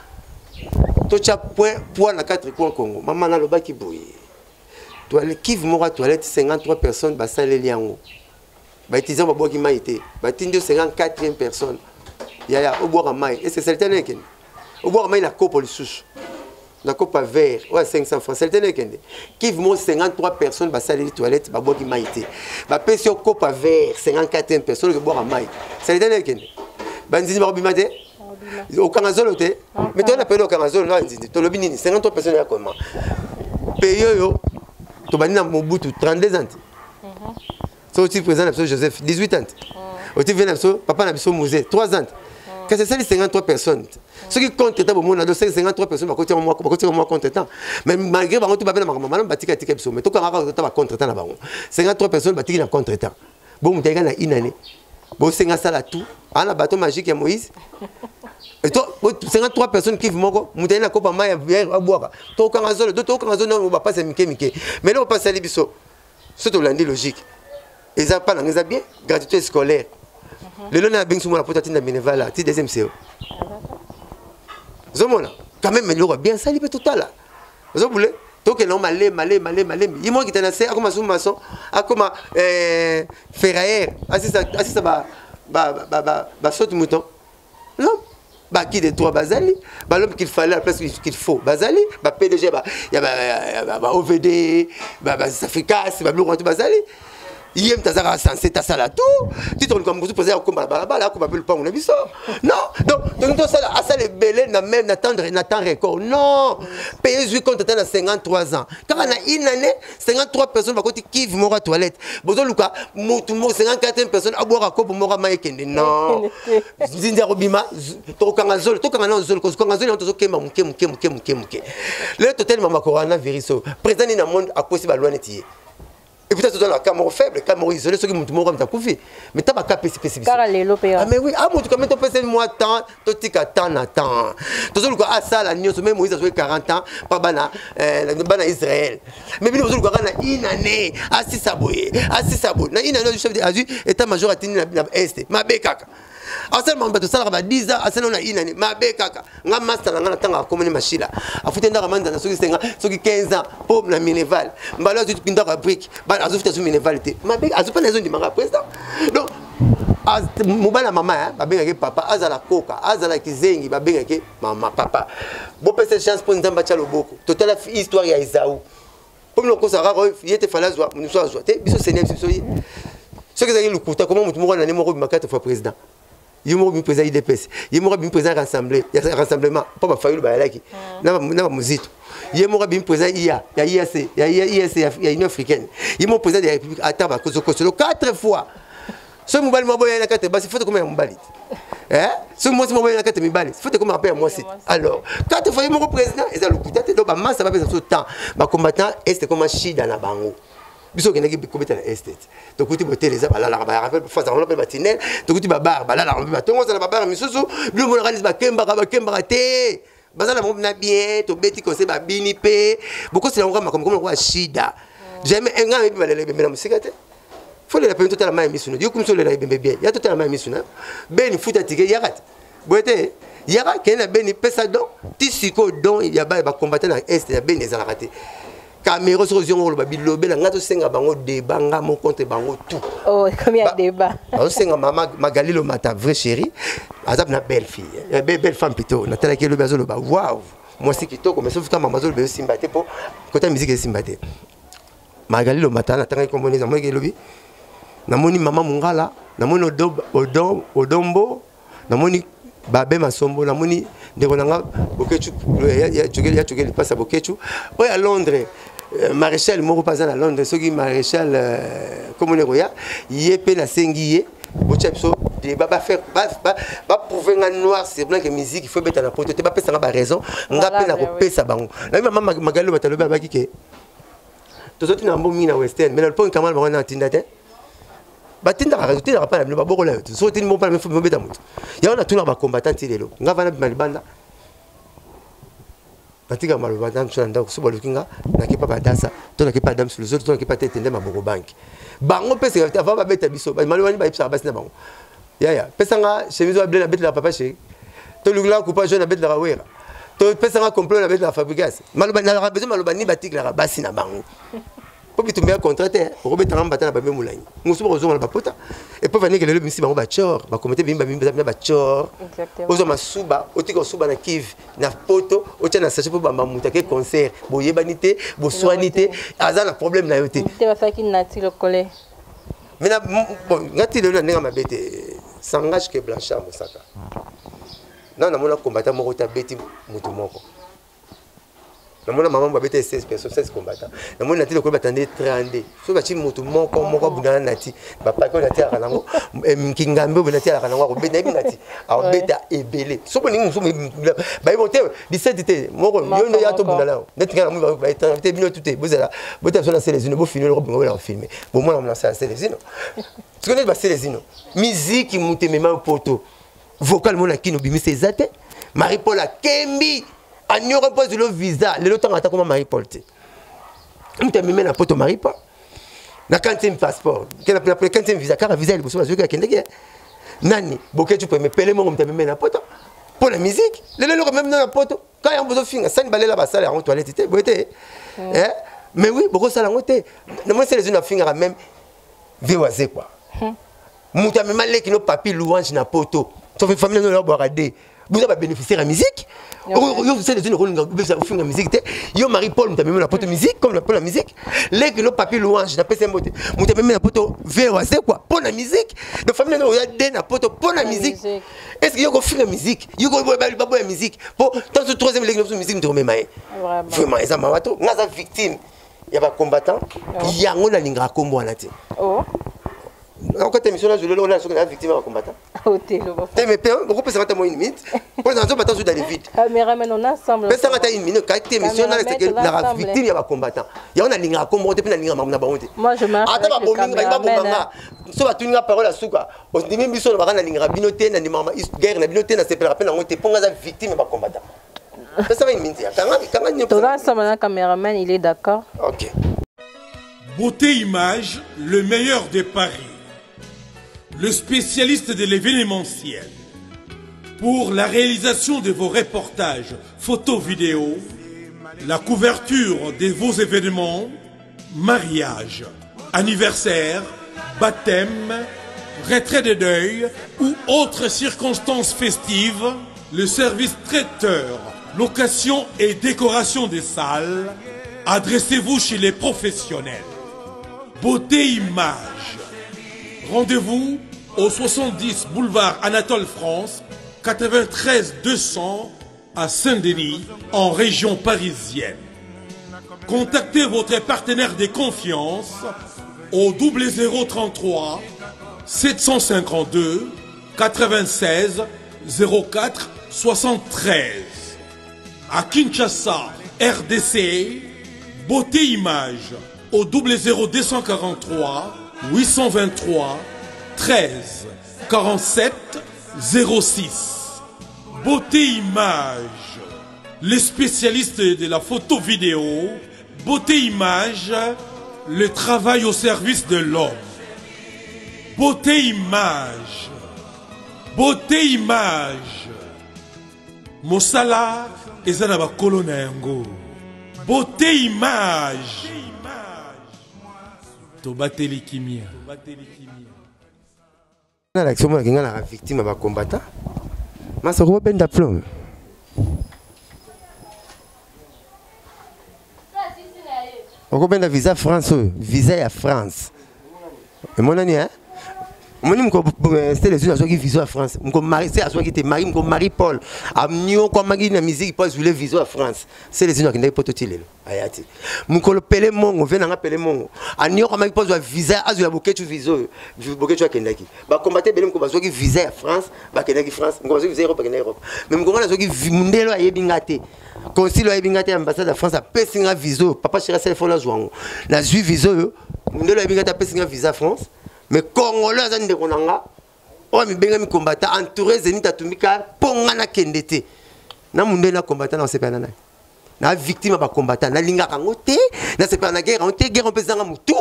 to cha point na 4 quoi Congo maman na loba ki boye toilette qui mora toilette 53 personnes ba salé liango ba utilisant ba boki maïté ba tindio 54e personne ya au boire mai est-ce que c'est certain que au boire mai la coupe le sous la coupe à verre ou à 500 francs c'est certain que qui mo 53 personnes ba salé toilette ba boki maïté ba pesi coupe à verre 54e personne que boire mai c'est certain que banzini ba bimate au Kanazolo te mais toi on appelle au Kanazolo là nzindi to lobi nini 53 personnes ya comment payo yo to banina Mobutu 32 ans so aussi président Joseph 18 ans aussi vient papa na biso Mosé 3 ans que c'est ça les 53 personnes ceux qui comptent état au monde na 53 personnes ba côté moi contre temps mais malgré ba to ba na maman batika tika biso mais to ka ba contre temps na bango 53 personnes batiki na contre temps bon muteka na inane bon c'est ça là tout ana bateau magique ya Moïse et toi 53 personnes qui vont muteka na kopa mai à boire to Kanazolo on va passer mike mais là on passe à libiso c'est tout lundi logique et ça pas dans bien gratuité scolaire le lona bien sur la potati na bénévolat ti deuxième CO zomona quand même le bien ça libe total vous voulez donc non malé il moi qui t'en assez comme sous maçon comme ferrailleur assiste ba saute mouton non bah qui de trois bazali bah l'homme qu'il fallait à la place qu'il faut bazali bah PDG bah il y a bah OVD bah ça fait casse bah bleu bazali yem tazara censé ta sala tout tu tournes comme vous posez au combat là comme appelle pas on a vu ça non donc ça à ça les belés n'a même n'attendre record non payer lui compte à 53 ans quand on a une année 53 personnes va côté qui vont à toilette bozo luka tout 54 personnes à boire à coupe mora maïkende non zindia robima to Kanazolo on to kemba muke le total mama corona virus président na monde a possible loi netier Et peut-être dans la caméra faible, caméra isolée, ceux qui m'ont dit que mais tu as pas spécifique. Car les lopés. Ah mais oui, ah mon tu quand même tu passes moi temps, tu dis qu'à temps. Tu sais quoi, ah ça la nuit, même Moïse a joué 40 ans, pas bana, bana Israël. Mais bien vous quoi na une année, assis saboye, na une année du chef d'Azu, état-major a tenu la est, ma bekaka. Seulement bato sala ba 10 ans asana na inani mabe kaka nga master nga natanga komone machila afutenda ramanda na soki senga soki 15 ans po na mineval mbalo tu kinda ka brick ba azufuta su mineval te mabe azupa na zo ndi manga président donc mobala mama ba benga ke papa azala koka azala kizengi ba benga ke mama papa bo pese chance pour nzamba cha loboko total histoire ya Esaü pour nous ko sara ko yete falazwa nous so azwa te biso seigneur biso yi ce que ça lukuta comment mutu moko na ne moko bi makata fois président yimo bi président IDPS yimo bi président rassemblement pas ba fayulu ba yaki na muzito yimo bi président IA ya IAC ya Union africaine yimo président de la République ataba ko 4 fois ce mobile moboya na kate basi faut comme mobile ce moi moboya na kate mibali faut comme appel moi c'est alors 4 fois yimo président eza lukuta te do ba massa ba besoin de temps ba combattant est comme shida na bango biso kena ki kobeta na estate to kuti botel eza balala ba rappel fois ça on appelle batinel to kuti ba bar balala ba tongo za ba bar misusu bilo mo réalise ba kemba te bazala mo na bien to beti conseil ba bini pe boko c'est ngoma comme ko shida jamais enga bi balele be na musika te faut le rappeler totalement émission yo comme so le la be bien ya totalement émission ben futa tike yakat boete yaka kena ben pesa don tisiko don ya ba combattre na est ya ben ezala raté caméra sur zion ba bilobe la ngato senga bango débat nga mon compte bango tout oh combien de débat on senga mama Magalilo mata vraie chérie azab na belle fille belle femme plutôt na tala ke le bazolo ba waouh moi c'est kitoko mais sauf quand maman bazolo be simbate po côté musique est simbate Magalilo mata na tanga ko moni na moi ke lobi na moni mama mungala na moni odombo na moni babe masombo na moni ndeko nanga bokechu ya chugeli passe à bokechu oya à Londres maréchal moko pas à Londres soki maréchal comme on est yepé la sengiye bochapso de ba faire ba prouver nga noir c'est blanc que musique il faut mettre na poto te ba pesa nga ba raison nga pe na ko pesa bango na mama Magalilo bataloba ba kike to zoti na mbomi na western mais le point kamal ba na tindate batinda rajouter la pas ba boko la so tini mo pas me faut me beta mutu ya on a tout na ba combattant lelo nga vana malibanda batika malibanda msanda ko suba lukinga na kipa ba dansa to na kipa dam sur les autres to na kipa tende ma boko bank bango pese avant ba beta biso malibanda ba ipsa basina bango ya pesa nga chemise ba blé na beta la papa chez to lugla ko pas jeune na beta la wera to pesa nga complot na beta la fabrication malibanda na besoin malibanda ni batika la basina bango pour bitumbe ya contraté robeta ngamba tana ba memulani musuba ko zonga ba pota et pour venir que le misi ba chor ba comité bimba ba chor ozo masuba otiko suba na kiv na poto otia na sachet pour ba mamuta ke concert boyebanité bo soinité azana problème na yote te ba saki na ti le collé mais na bon ngati le ndinga mabete sangage que blanchard mosaka na mona combattant moko ta beti mutu moko na mona maman ba bete 16 personnes 16 combattants na mona nati ko batande 30 so ba chi mutu moko bundana nati ba pa ko nati ala nango mkingambe bo nati ala nango ko beta ngati a beta ebele so ko ningu so ba ibote 17 te moko yondo ya to bundana neti kana mu ba te bino tuté bozala bota so na selezino bo finir ko bongo la filmer bo mona na sa selezino ce que ba selezino musique muté mema poto vocal mona kino bimise ezate Marie Paul Kembi Agno repose le visa, le temps attend comme Marie-Paul. On t'a mis la poto Marie-Paul. Na quatrième passeport, quel a pris quatrième visa, car visa il faut se faire quelque Nani, bokeh tu peux me payer mon t'a mis la poto. Pour la musique, le même dans la poto. Quand il y a un besoin fin, 5 balais là-bas, ça en toilette, c'était boité. Mais oui, beaucoup ça la montée. Non, moi c'est les unes à finir à même véoisé quoi. Mouta même les qui n'ont pas pu louange na poto. Sauf une famille de leur boire à des. Vous avez bénéficié de la musique. Vous savez, les rôles de la musique. Yo Marie-Paul, vous avez même la pote musique, comme la musique. Les qui n'ont pas pu louange, n'a pas de beauté. Vous avez même la pote VOC, quoi, pour la musique. La famille n'a pas pote pour la musique. Est-ce qu'il y a un film de musique? Il y a un musique. Pour tant que troisième l'église de musique, vous avez vraiment, ils ont une victime. Il y a un combattant. Il y a un lingra combo à la tête. Oh. Quand tu es missionnaire, je l'ai dit, on a une victime à combattant. Mais pourquoi peut s'arrêter une minute? Pour les enfants, maintenant, dans les vides. Caméraman, on ensemble. Mais ça va une minute. Quand tu es mission, la victime, il y a un combattant. Il y a un ligne à combattre, puis la ligne à combattre. Moi, je marche. Attends, so va tenir la parole à Souka. On dit même mission, on va aller à binoté, na nimama guerre, na binoté, na c'est pas la peine, on te ponga la victime va combattre. Ça va une minute. Tout ensemble, le caméraman, il est d'accord. OK. Beauté Image, le meilleur des paris. Le spécialiste de l'événementiel. Pour la réalisation de vos reportages, photos, vidéos, la couverture de vos événements, mariage, anniversaire, baptême, retrait de deuil ou autres circonstances festives, le service traiteur, location et décoration des salles, adressez-vous chez les professionnels. Beauté Image. Rendez-vous au 70 boulevard Anatole France, 93 200 à Saint-Denis, en région parisienne. Contactez votre partenaire de confiance au 0033 752 96 04 73. À Kinshasa, RDC, Beauté Image au 00243 823 13 47 06. Beauté Image, les spécialistes de la photo vidéo. Beauté Image, le travail au service de l'homme. Beauté Image, Beauté Image, Mosala ezanaba kolona yango. Beauté Image, tobateli kimia. L'action moi la victime va combattant. Mais c'est Robin d'aplomb. Robin da visa France, visa à France. Et mon ami hein. Moi c'était les unes qui visa à France. Mon mari c'est à soi qui était mari, mon mari Paul. Amnio comme mari na musique pas voulait visa à France. C'est les unes qui n'avaient pas tout tilé. Ayati. Mon colo pelé mon, on vient na pelé mon. Amnio comme mari pas visa à la bouquet tu visa. Bouquet tu à Kendaki. Ba combattre belem ko bazo qui visa à France, ba Kendaki France. Mon bazo visa Europe Kendaki Europe. Mais mon na zo qui mundelo ayebingate. Consul ayebingate ambassade de France a pesinga visa. Papa chéri c'est fond la joie. La ju visa. Mundelo ayebingate pesinga visa France. Mais Congolais zan de konanga o mi benga mi combattant entouré zeni tatumika ponga na kendete na munde na combattant na sepana na victime ba combattant na linga kangote na sepana guerre on pezanga mutu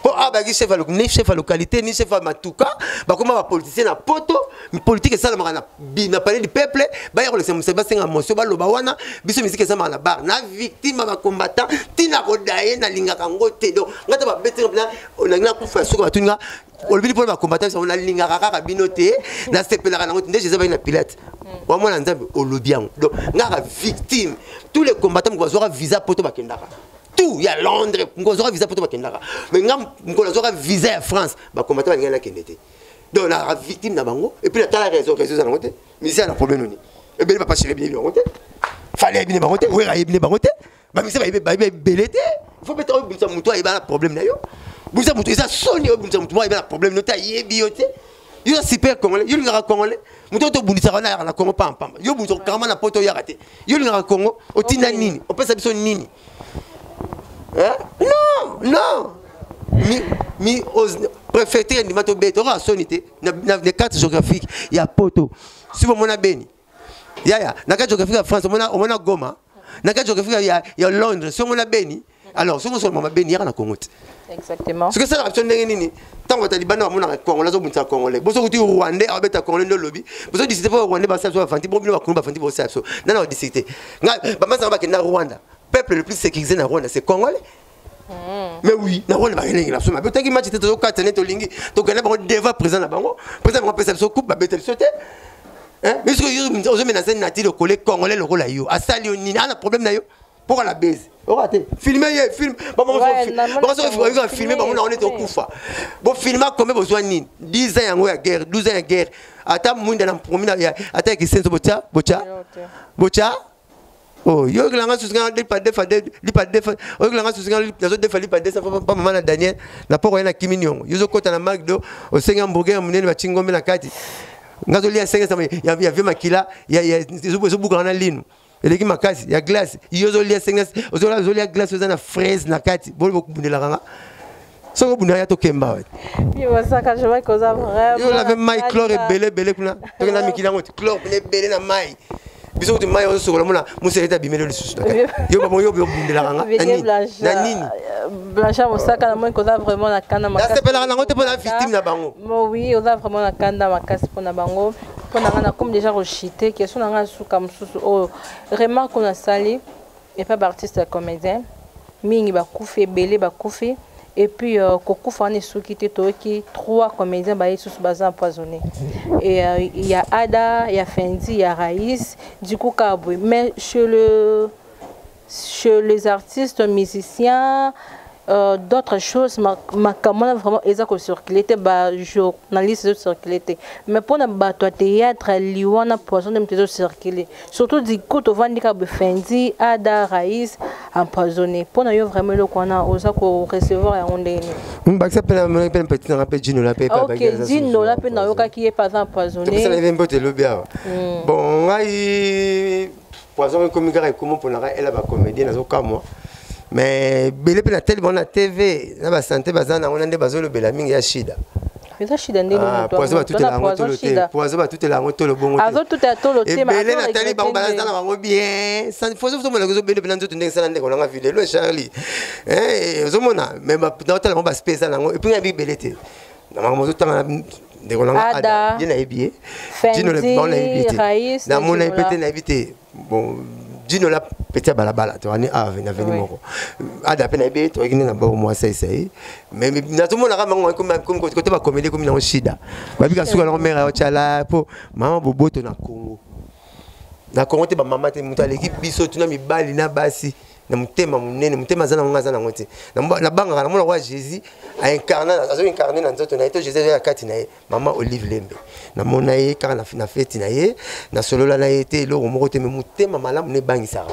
po abagi chef à localité ni chef à matuka ba koma ba politicien na poto mi politique ça na parler du peuple ba yako le Sébastien Amoso ba loba wana biso musique ça na bar na victime ba combattant tina kodaye na linga kangote do ngata ba betre na na kufa suka batunga olbili pour ba combattant on a linga kaka binoté na sepela na ngote ndé ba na pilote wa mona nzambe olobian donc ngaka victime tous les combattants ko zora visa poto ba kendaka tout il y a Londres ko zora visa poto ba kendaka mais ngam ko zora visa à France ba combattants ba ngana kendete donc la victime na bango et puis la raison ça na ngote mais c'est un problème noni et bien pas chéri bien ngote fallait bien ngote oui ra bien ngote ba mi ça ba belete il faut mettre un muto il ba problème na yo buza muto ça sonne buza muto il ba problème nota yebi yote yo super congolais yo ngara congolais muto to bundisa kana na Congo pam yo bunzo kama na poto ya raté yo ngara Congo otinda nini on peut sabiso nini hein non mi préfecture ni mato beto ra sonité na les cartes géographiques il y a poto si vous mona beni ya na carte géographique de France on mona Goma na carte géographique il y a Londres si on mona beni alors si on so mona beni na Congo. Exactement. Ce que ça option ndenge nini tango talibana mona Congo zo bunta Congolais boso kuti Rwandais abeta Congolais ndo lobby boso disité pour Rwandais ba saso afanti bo bino ba konba afanti bo saso nana o disité nga ba masa ba kenda Rwanda peuple le plus sécurisé na Rwanda c'est Congolais. Mais oui na Rwanda ba ngi la soma betaki match te to katane to lingi to gana ba deva présent na bango présent ba pesa so coupe ba betel sauter hein mais ce que yo zo menacer na ti le collègue Congolais le rôle là yo asali on ni na problème na yo pour la base. Filmer, film. Bon, filmer, on est au Koufa. Bon, filmer comme besoin ni 10 ans en guerre, 12 ans en guerre. Attends, moi, dans la première, attends, qui c'est ce bocha. Oh, yo que l'anga suscrit des pas oh que l'anga suscrit des autres défali pas des pas maman na Daniel, na pas rien na Kiminion. Yo zo kota na McDo, au 5 hamburger munene ba chingombe na kati. ngazoli ya 5 ya via makila ya zobuka na lino eleki makasi ya glace yozoli ya 5 ozoli ya glace ozana fraise na kati bolo bundela kanga soko bunda ya to kemba yo saka je vois que ça vraiment yo la mai chlore belé kuna to na mikila ngoti chlore belé na mai biso tu mai ozo sokola mona museleta bimelo lisusu yo ba yo bundela kanga na nini Blanchard Mosaka na moi que ça vraiment na kana makasi c'est pas la ngote pour la victime na bango oui on a vraiment na kanda makasi pour na bango pour na comme déjà rejeté question na suka mususu oh remarque on a sali et pas artiste comédien mingi ba kufi belé ba kufi et puis kokufa on est sous qui qui 3 comédiens ba sous bazan empoisonné et il y a Ada, il y a Fendi, il y a Raïs du coup Kabwe mais chez les artistes musiciens d'autres choses ma comment vraiment exact circuler était ba journaliste circuler mais pour na bato théâtre liwana poison de me circuler surtout du coup to vandi ka Fendi Ada Raïs empoisonné pour na yo vraiment le kona osa ko recevoir ya ondeni mbakisa pena mon pena petit na rappel Dino la paix pas bagarre OK Dino la paix na yo ka qui est pas empoisonné ça vient boter le bien bon ngai poison comme gars comment pour na elle ba comédien nazo ka moi mais belé pe na tellement na TV na ba santé bazana on ande bazolo bela mingi ya shida eza shida ndeni moto poison ba tout la ngoto le té poison ba tout la ngoto le bongo azo tout à tout le té mais belé na tali ba bazana bango bien sans faut zo mo la zo belé pe nzoto ndenge sala ndenge on nga vile lo Charlie zo mona mais ba na tala ba spécial nango et puis ya belé té na mo zo tanga de on nga ada bien na ebie Dino le bon na ebie na mo na pété na ebie bon Dino la petit balabala tu ani a venir moko ada pe na be to kini na ba mo sai mais na to mona kama comme côté ba comédie comme na shida ba bika suka na mera ochala po mama boboto na Congo te ba mama te mutu aleki biso tuna mibali na basi na mutema munene mutema zana ngaza na ngote na banga na mona wa Jésus a incarné na nzoto na eto Jésus ya kati na ye mama Olive Lembe na mona ye kana na fête na ye na solola na ye lo moko te mutema malamu ne bangisa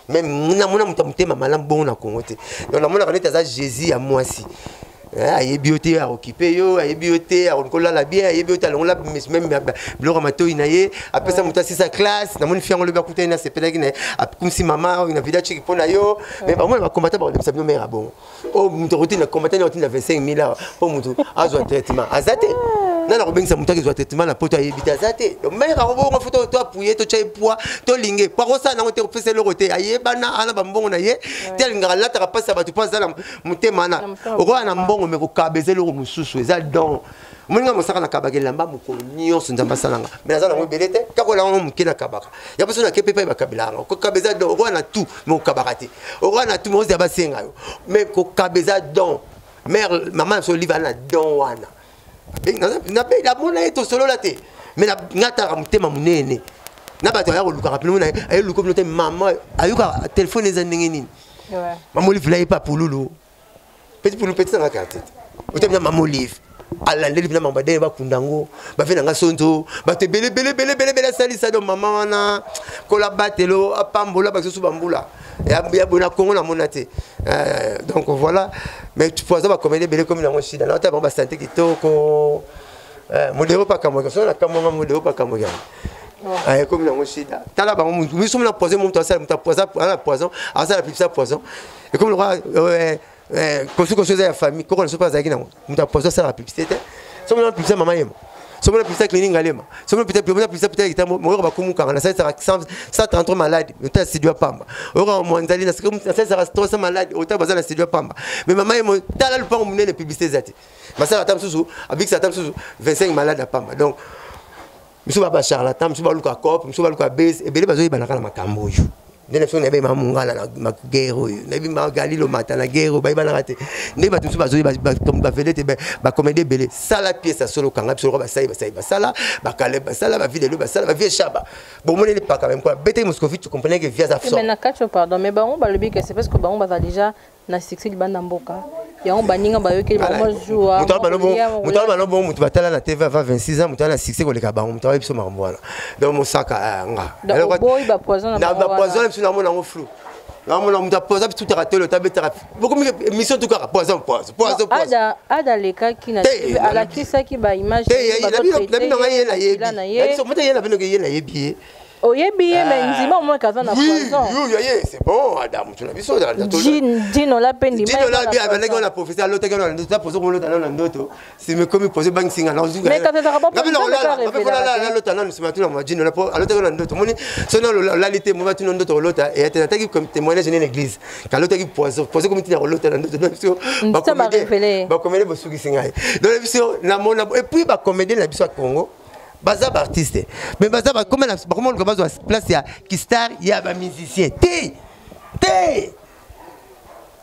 même na mona mutema malamu bon na Congo te donc na mona kana ta Jésus ya mwasi aye bioté a occupé yo aye bioté a kola la bien aye bioté on la même blora mato inaye après ça muta sa classe na mon fiango le bakuta ina c'est pédagi na comme si maman une vida chiki pona yo mais ba moi ba combattre ba ça no mera bon oh muto routine combattre na 25 000 pour muto azwa traitement azate na na robengisa muto ki zwa traitement na poto aye bita azate donc mera robo on photo to appuyer to chai poids to linge par ça na ngote officiel le roté aye bana ana ba mbongo na ye tel ngara la ta passa ba tu passa na mutema na oko na mbongo me ko kabeze le mususu eza don moninga mosaka na kabakela mba mukolo nyonso nzamba salanga mais nazala ngo belete kako la ngo mukena kabaka ya biso na kepepa ba kabela ko kabeza don oko na tout me ko kabakati oko na tout mo zaba senga yo mais ko kabeza don mère maman so liva na don wana na be la mona eto solo la te mais na ngata mutema munene na bato ya ko luka rapelo na ay luko note maman ayuka téléphone ezandenge nini ouais maman liva la pas pululu petit pour le petit dans la carte otemia maman Olive alande livre na mambade ba kundango ba fe nanga sonto ba te bele sali sa do maman wana kola batelo apambola ba susu bambula ya bona Congo na monate donc voilà mais tu peux pas commander bele comme na ngosida na ta ba santé kitoko modelo pa kamoga so na kamoga modelo pa kamoga ay comme na ngosida tala ba mu mi somna poser mon to sala muta poison à ça la pizza poison et comme le roi construction ya famille ko ko so pas zaki na muta poison ça la publicité somna publicité mama yemo somna publicité clinique ngalema somna publicité kitambo mo ba kumuka na ça 133 malades uta studio pamba ora mwanzali na ça 300 malades uta bazana studio pamba mais mama yemo tala le pango munene publicité zati masala tamsusu avec ça tamsusu 25 malades à pamba donc miso ba charlatan miso ba luka cop miso ba luka base e bele bazo yibana kana makambo yo ndene so nebe mamungala na magero yo nebi magalilo mata na gero ba yibana kate ndeba miso bazo ba velete ba comédie bele sala pièce solo kanga solo ba sai ba sala ba kale ba sala ba vidéo ba sala ba vie chaba bon mon n'est pas quand même quoi bete Moscovite tu comprenais que via ça mais na kacho pardon mais ba on ba lebi que c'est parce que ba on ba déjà na succès libanda mboka ya on baninga ba yoki ba mo joua mutu ba no bon mutu batala na TV avant 26 ans mutu na succès ko le ka ba mutu ba biso marmwana donc mo saka nga alors boy ba poison na ba poison biso na mona ngo flou Non, mon homme, poison, tout est raté, le tablet, beaucoup de missions, tout cas, poison. Ada les cas qui n'a à la qui ça qui va image. Oh, il y a bien, mais dis-moi, moi, quand on a poison. Oui, c'est bon, Adam, tu l'as vu ça. Dino la peine d'image. Dino la bien, avec on a professé à l'autre, on a posé pour l'autre, on a d'autres. C'est me comme poser bank sing. Mais quand tu n'as pas posé, l'autre, on a ce matin, on a dit, on a l'autre, on a d'autres. Sinon, la lité, on va tout l'autre, l'autre, et elle était comme témoignage dans l'église. Quand l'autre qui pose, posé comme tu as l'autre, ça m'a révélé. Bah, comme elle est bossou qui singaille. Dans l'émission, et puis, bah, comédien, la biso à Congo. Bazab artiste mais bazab comment on va place il y a qui star il y a un musicien té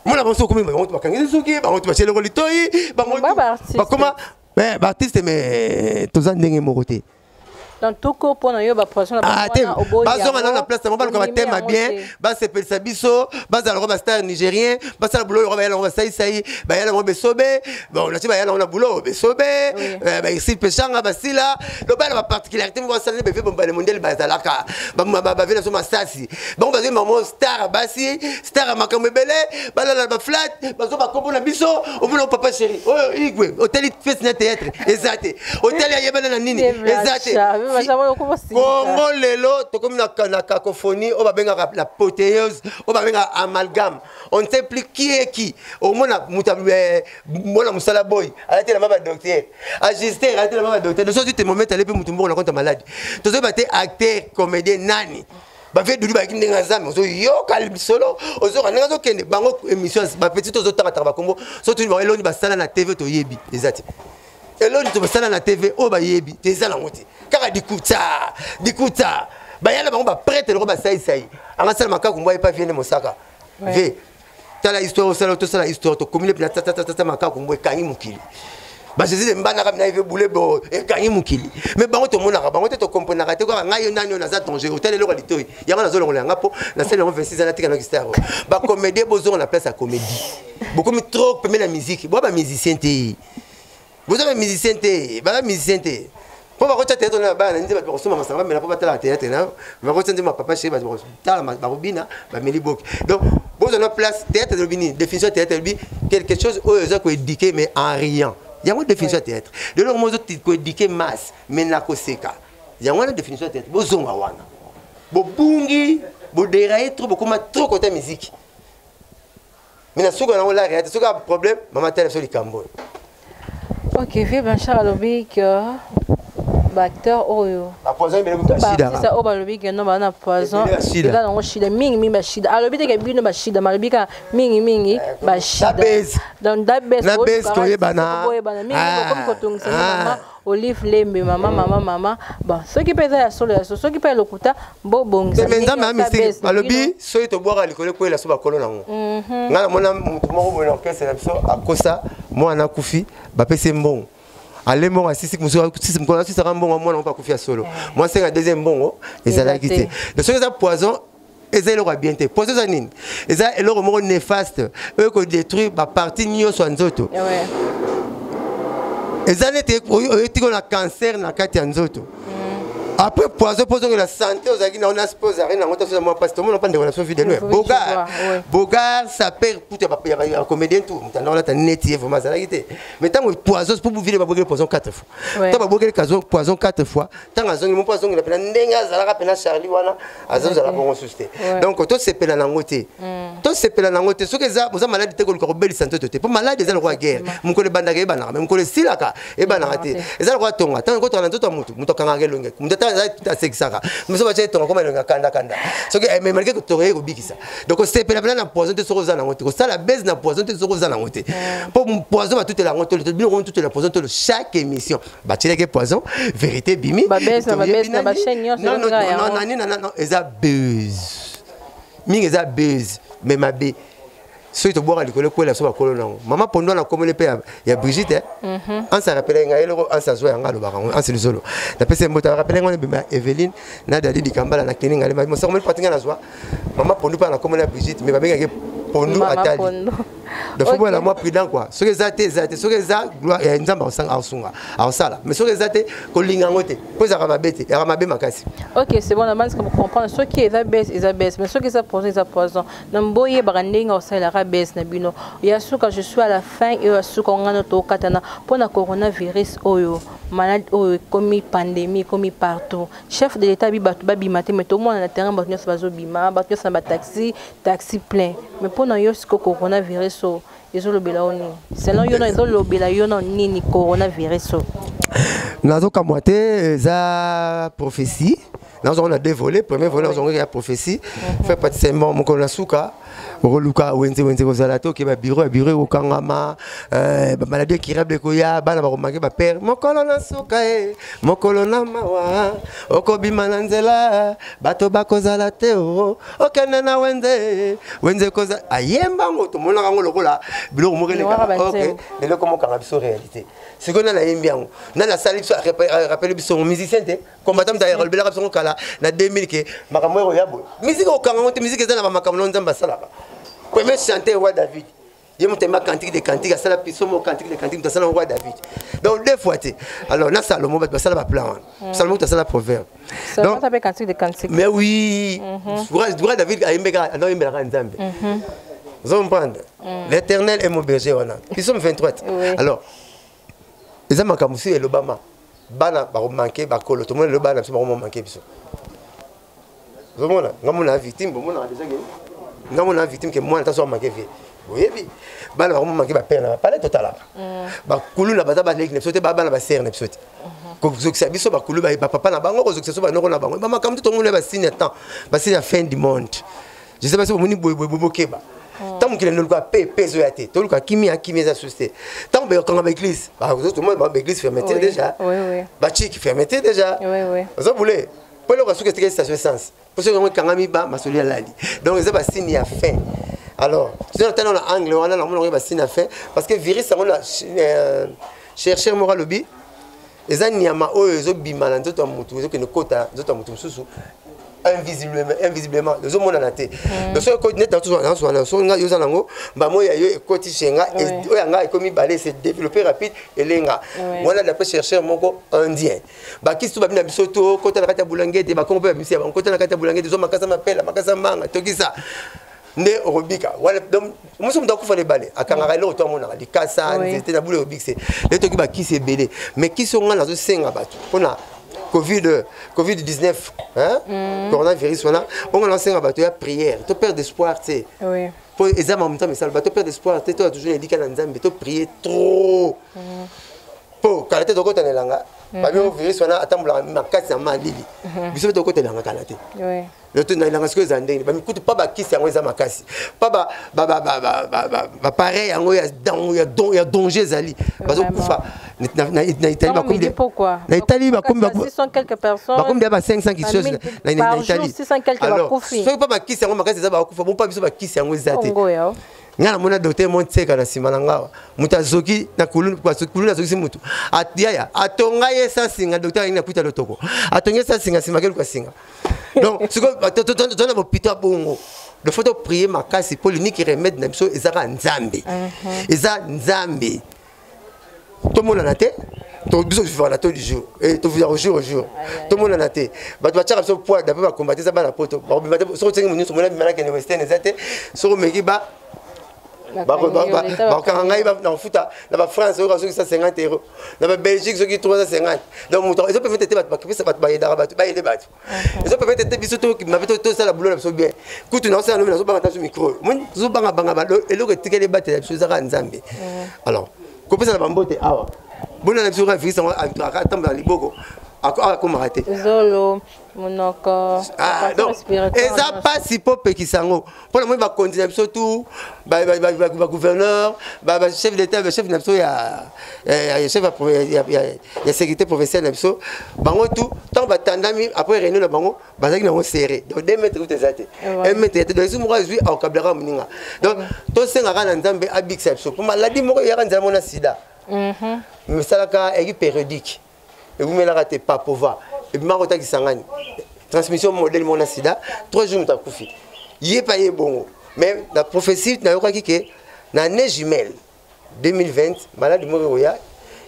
moi la bonne comme on va kangi zuki on va chez le rolitoi comment mais artiste mais tous en dingue moroté dans tout cas pour nous poisson la place on va le thème bien bas c'est per sabiso bas la robe star nigérien bas la boulot robe la robe ça bah y a la robe sobe bon là tu vas y a la boulot sobe bah ici pechanga basila le bal va particularité moi ça le bon le mondial bazalaka bah venir sur ma sasi bon bah maman star basi star makambe belé bah la flat bah so ba kombo na biso au boulot papa chéri oh igwe hôtel fest na théâtre exact hôtel ya yebana na nini exact Congo lelo to comme na cacophonie on va benga la potéose on va benga amalgame on ne sait plus qui est qui au moins mona musala boy arrêtez la mama docteur ajuster arrêtez la mama docteur de sorte que moment aller pe mutumbo on compte malade to so baté acteur comédien nani ba fait dulu ba kinde ngazame so yo kalbi solo ozo kana zo kende bango émission ba petit ozo tanga ba kombo so tu ba eloni ba sala na TV to yebi ezati eloni to ba sala na TV o ba yebi te sala ngoti kaka dikuta bayala bango ba prêtre le ba sai anga sala makako mboye pas vienne mosaka ve tala histoire sala to sala histoire to commune pina tata makako mboye kangi mukili ba jésus mbana ka na boule bo e kangi mukili mais bango to mona bango to comprendre ka te ko ngayo nani na za danger hôtel le rolitoi yanga na zolo nganga po na sala 26 ans tika na kistar ba comédie bozo na place à comédie beaucoup trop pemer la musique bo ba musicien te vous avez musicien te ba musicien te pour voir théâtre na ba nzi ba ko ma sanga mais na pas la théâtre na va ko ma papa chez ba tala ba robina ba meli bok donc vous avez place théâtre de bini définition théâtre bi quelque chose où ils ont éduqué mais en rien il y a une définition théâtre de leur mot ko éduqué masse mais na ko seka il y a une définition théâtre bo zonga wana bo bungi bo dérailler trop côté musique mais na suka na la réalité suka problème maman télé sur les cambo. Ok, vieux Blanchard alobi que acteur oyo la poison mais le sida ça oba alobi que non bana poison là on shida mingi ba shida alobi que bino ba shida malobi ka mingi ba shida donc da base ko yebana mingi comme kotung c'est maman Olive Lembe maman bon ce qui pèse ya solo ce qui pèse lokuta bo bongisa mais nzamba mystique alobi so to boira likolo ko la so ba kolo nango ngala mona mutu moko bo na kese na biso akosa mwana kufi ba pese mbongo allez moi si ça rembongo moi non pas confier solo moi c'est un deuxième bongo et ça l'a quitté de ce que ça poison et ça leur a bien été poison ça nini et ça leur mot néfaste eux qui détruit ma partie nio so nzoto et ça n'était qu'on a cancer na kati nzoto après poison la santé aux agis on a supposé rien on a moi parce que on pas de relation fidèle bogar ça perd pour un comédien tout maintenant là t'as netier vraiment ça l'a quitté mais tant poison pour vous virer boger poison 4 fois tant boger poison 4 fois tant azongi mon poison il appelle ndenga zala rapena Charlie wana azongi zala bon susté donc toi c'est pela nangote toi c'est pela nangote ce que ça vous malade te ko beli santé te pour malade des roi guerre mon ko le bandage bana même ko le silaka e bana te ezala roi tonga tant ko tona nzoto mutu kanga gelonge c'est ça mais ça va être comme un kanda ce que mais malgré que tu aurais ça donc c'est pas la poison de ce na ngote ça la baisse na poison de ce na ngote pour poison toute la ngote toute la poison de chaque émission bah tu que poison vérité bimi ba baisse na ba chaîne non eza buzz mingi eza buzz mais ma bé so to boire likolo ko la so ba kolo nango mama pondo na komole pe ya Brigitte on se rappelle ngai loko on s'azoya ngalo ba on se solo na pese mbota rappelle ngone bima Eveline na dadi dikambala na kini ngali mo so komole patinga na zwa mama pondo pa na komole ya Brigitte mais ba benga ke pondo atali Donc faut la moi prudent quoi. Ce que zate ce que za gloire et nzamba osunga sala. Mais ce que zate ko linga ngote. Poza ramabete, ramabe makasi. OK, c'est bon, normalement que vous comprenez ce qui est la baisse, mais ce qui est poison, c'est poison. Namboye barandinga osala la baisse na bino. Ya suka je suis à la fin et suka ngana to katana pour na coronavirus oyo. Malade oyo comme pandémie comme partout. Chef de l'état bi batu ba bimate mais tout le monde na terrain batu nyos bazo bima, batu nyos ba taxi plein. Mais pour na yo suka coronavirus o ils ont le belaoni. Selon yo na ils ont le belaoni ni coronavirus o. Nazo kamote za prophétie. Nous on a deux volets. Premier volet, on a la prophétie. Fait partie mon konasuka. Oluka wenze kozalato ke ba bureau au kangama maladie qui rable koya bana ba romange ba père mokolo na suka mokolo na mawa okobima na nzela bato bakozala te okende na wenze koza ayemba ngoto mona kango lokola biloko mokele OK lelo komo kanga biso réalité c'est qu'on a la yembiango na la salle biso rappelle biso musicien te combattant ta relbela biso kala na 2000 ke makambo yabo musique okanga te musique ezana ba makambo nzamba sala premier chanter roi David. Il y a cantique de cantique, ça la pisomo cantique de cantique, ça le roi David. Donc deux fois alors là Salomon va ça la plan. Salomon ça la proverbe. Donc ça fait cantique de cantique. Mais oui, roi David a imbega non imbega nzambe. Vous comprenez? L'Éternel est mon berger on a. Psaume 23. Alors les hommes kamusi et l'Obama. Bana ba manquer ba kolo tout le monde le bana ba manquer biso. Vous comprenez? Ngamona victime, bon on a déjà gagné. Nous avons une victime qui est moins de manqué. Oui, oui. Bah, on manqué ma peine. Pas le total. Bah, coulou la bataille, les népsotés, bah, la serre népsotés. Quand vous observez, biso bah, coulou bah, papa na bango, vous observez bah, non na bango. Bah, comme tout le monde va signer temps. Bah, c'est la fin du monde. Je sais pas si vous m'avez bobo bah. Tant qu'il ne le voit pas, peso à tête. Tout le cas, qui m'y a assisté. Tant que quand on va l'église, bah, tout le monde va l'église fermée déjà. Oui, oui. Bah, chic fermée déjà. Oui, oui. Vous voulez. Pour le reste, c'est ça fait sens. Pour ceux qui ont kangami ba masoli lali. Donc ça va signer à fin. Alors, si on attend en anglais, on a normalement va signer à fin parce que virus ça on a chercher moral lobby. Les anyama o ezo bimana nzoto mutu ezo que ne kota nzoto mutu susu invisiblement les hommes na té. Le seul code net dans so nga yoza nango ba moya yo ekoti chenga et oyanga ekomi balé c'est développer rapide et lenga. On a d'après chercheur moko indien. Ba kisu ba bina bisoto kota na kata bulangete ba kompo ba bisia ba kota na kata bulangete zo makasa mapela makasa manga tokisa. Ne robika wala donc moi sommes d'accord les balais akanga le to mona di kasa c'était na boule robik c'est les toki ba kisi belé mais qui sont na zo senga batu pona Covid-19, hein? Coronavirus, on a lancé un bateau à prière. Tu perds d'espoir, tu sais. Oui. Pour les hommes en même temps, mais ça, le bateau perd d'espoir. Tu as toujours dit qu'il y a un mais tu prier trop. Pour quand tu es de côté de la langue, le virus, on a attendu la casse à ma lili. Mais c'est de côté de la langue. Oui. Le temps de la langue, c'est mais écoute, pas qui c'est à ma casse. Pas pareil, il y a danger, Zali. Parce que pourquoi? En Italie, ce sont quelques personnes. Il y a 500 qui sont en Italie. Alors, ce n'est pas qui c'est à ma casse, c'est pas qui c'est à ma ngana mona docteur montseka na simalanga mutazoki na kulunu kwa kulunu zoki mutu atiaya atonga yesa singa docteur ina kuita lotoko atonga yesa singa simakelu kwa singa donc ce que tona bopito bongo le faut prier makasi pour l'unique remède na biso ezaka nzambe eza nzambe tout le monde en a été tout le monde a du jour et tout le jour au jour tout le monde en a été bah tu vas chercher ce poids d'abord combattre ça bana poto sur 5 minutes on a mis malaka western ezate sur mekiba bakangai na futa na ba France oyo soki 50 €, na ba Belgique soki 350. Donc moto ils peuvent être bakipisa bat ba yedara bat ba yede bat. Ils peuvent être biso to ma veto to sala boulot so bien. Kutu na sala no na so banga ta micro. Mun zo banga ba eloko tikele bat ya biso za nzambe. Alors, kopesa na bambote awa. Bona na biso ka fisa aka tamba liboko. Ako marate. Zolo monoko. Donc eza pas si pop qui sango. Pour le moment va continuer surtout ba gouverneur, ba chef d'état, chef nabiso ya chef ya sécurité provinciale nabiso. Bango tout tant batandami après réunion na bango, bazaki na serré. Donc 2 mètres tout ezate. 1 mètre donc ils moi jouer au cablera muninga. Donc to senga kana nzambe abik sepso. Pour maladie moko ya nzambe mona sida. Mais ça la est périodique. Et vous me la ratez pas pour voir. Et puis, je suis transmission modèle mon sida. 3 jours, je suis koufi. Il est pas bon. Mais la prophétie, n'a pas dit que L'année jumelle 2020, maladie Moroya,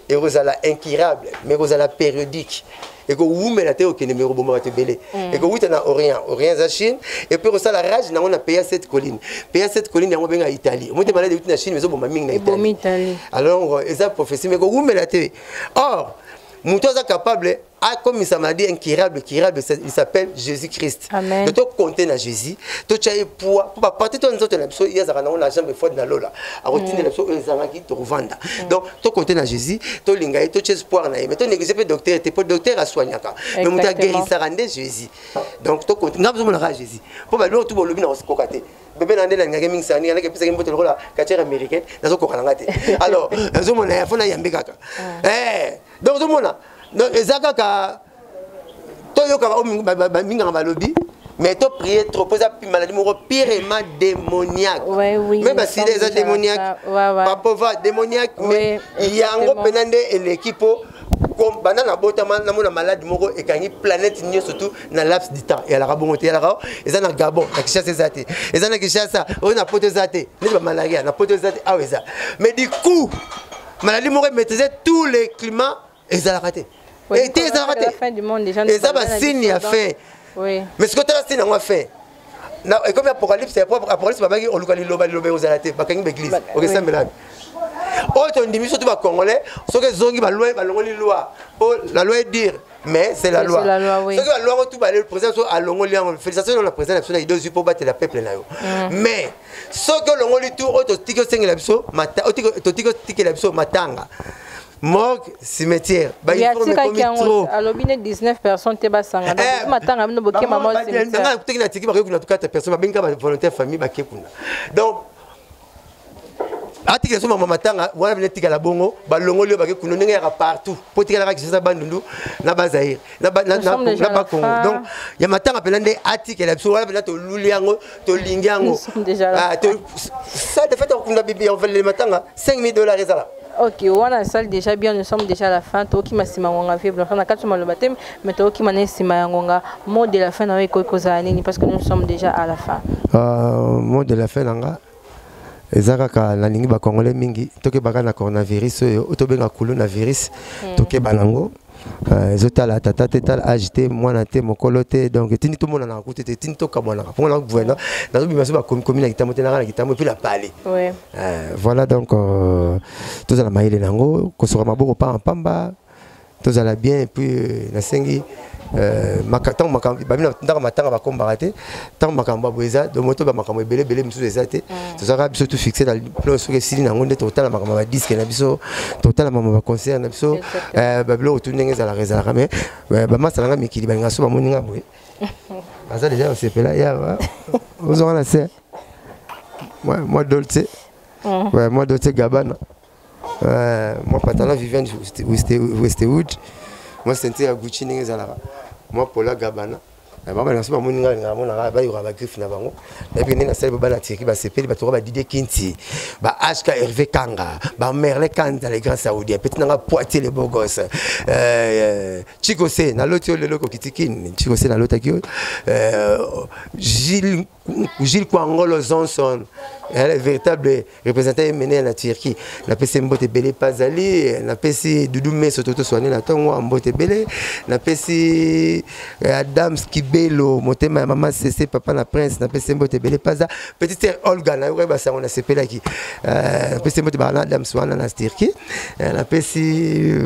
et Rosala incurable, mais Rosala périodique. Et que vous mettez au numéro de belé. Et que vous êtes en Orient, Orient Chine. Et puis Rosala rage, on a payé cette colline. Payé cette colline, on a bien en Italie. Moi, je suis malade de Chine, mais je suis en Italie. Alors, ils ont professé, mais que vous mettez. Or, Mouton est capable, comme il m'a dit, incurable, il s'appelle Jésus-Christ. Amen. Tu compter dans Jésus, tu as poids, pour partir de notre nation, il y a la jambe forte dans l'eau là. À retourner la nation, ils ont qui te revendent. Donc, tu compter dans Jésus, tu lingaï, tu as espoir, mais tu négliges pas docteur, tu pas docteur à soigner. Mais tu as guéri, ça rendait Jésus. Donc, tu compter, nous besoin de Jésus. Pour que tout le monde soit cocaté. Bébé n'a pas de gaming, ça n'a pas de rôle à américaine, dans le cocalanate. Alors, nous avons un fond à Yambekaka. Donc, tout le monde. Donc, Ezaka, tu as lobby, mais tu as prié trop, tu as maladie, pire démoniaque. Oui. Même si les démoniaques, pas pauvre, démoniaque, mais il y a un gros pénal et l'équipe. Comme banana botama na mona malade moko et kangi planète ni surtout na laps du temps et à la rabonté à la et ça na Gabon na Kinshasa zate et ça na Kinshasa on a poté zate ni ba malaria na poté zate ah ouais ça mais du coup maladie moko maîtriser tous les climats et ça l'a raté et ça l'a raté et ça va signe à fait oui mais ce que tu as signe on a fait et comme apocalypse apocalypse babaki on lukali loba aux alaté ba kangi l'église OK ça me l'a autre on dit surtout les Congolais ceux qui zongi ba loi loi la loi est dire mais c'est la loi ceux qui la loi tout ba le président so alongoli félicitations la président national il doit pour battre la peuple na yo mais ceux que longoli tout autre tiko sengela biso mata tiko tikela biso matanga morgue cimetière ba il faut me trop alors bien 19 personnes te basanga donc matanga bino boké maman cimetière nga tiki na tiki ba kuna 4 personnes ba benga ba volontaire famille ba kekuna donc Atika soma mamatanga wana vile tika la bongo balongoli ba ke kunonenga ya partout po tika la kisa bandundu na bazaire na ba Congo donc ya matanga pelande atika la biso wana vile to luliango to lingiango ça de fait on a bibi on veut les matanga $5,000 ezala. OK, on a ça déjà bien, nous sommes déjà à la fin. Toi qui m'as si on a fait on a 4 mois le baptême, mais toi qui m'as si on mot de la fin avec parce que nous sommes déjà à la fin. Mot de la fin nanga ezaka la lingi ba congolais mingi toke baka na coronavirus to benga coronavirus toke banango ezotala tata tetal agité mwana te mokolo te donc tini tout monde na côté tini to kabona pour na gouvernement na bima so ba commune na kitamo te na kitamo puis la parler voilà donc tous la maïle nango ko sera maboko pa pamba tous la bien et puis na sengi tant matanga ba combattre tant makamba boeza de moto ba makambo belé misu ezate to sera surtout fixé dans le plan sur que sili nango total makamba ba disque na biso total makamba ba concert na biso ba blo to ndenge za la réserve mais ba masalanga mikili ba ngaso ba moninga boye baza déjà c'est là ya vous aurez la c'est moi Dolce moi Dolce Gabbana moi patala Vivienne Westwood moi sentais à Gucci ndenge za la moi Paula Gabbana baba na soba moninga ngamo ba yura ba griffe na bango et puis na sel ba na tiki ba sepeli ba to ba Didier Kinti ba HK Hervé Kanga ba Merle Kanda les grands saoudiens petit nga Poitiers les beaux gosses Chikose na lotio le loko kitikini Chikose na lotaki Gilles Kwangolo Johnson elle est véritable représentant mené la Turquie la PC Mbote Belé Pazali la PC Doudou Meso Toto soigné la tongo Mbote Belé la PC Adams Kibelo motema maman CC papa na prince na PC Mbote Belé Paza petite sœur Olga na ouais ça on a CP là qui PC Mbote Bana Adams soigné la Turquie la PC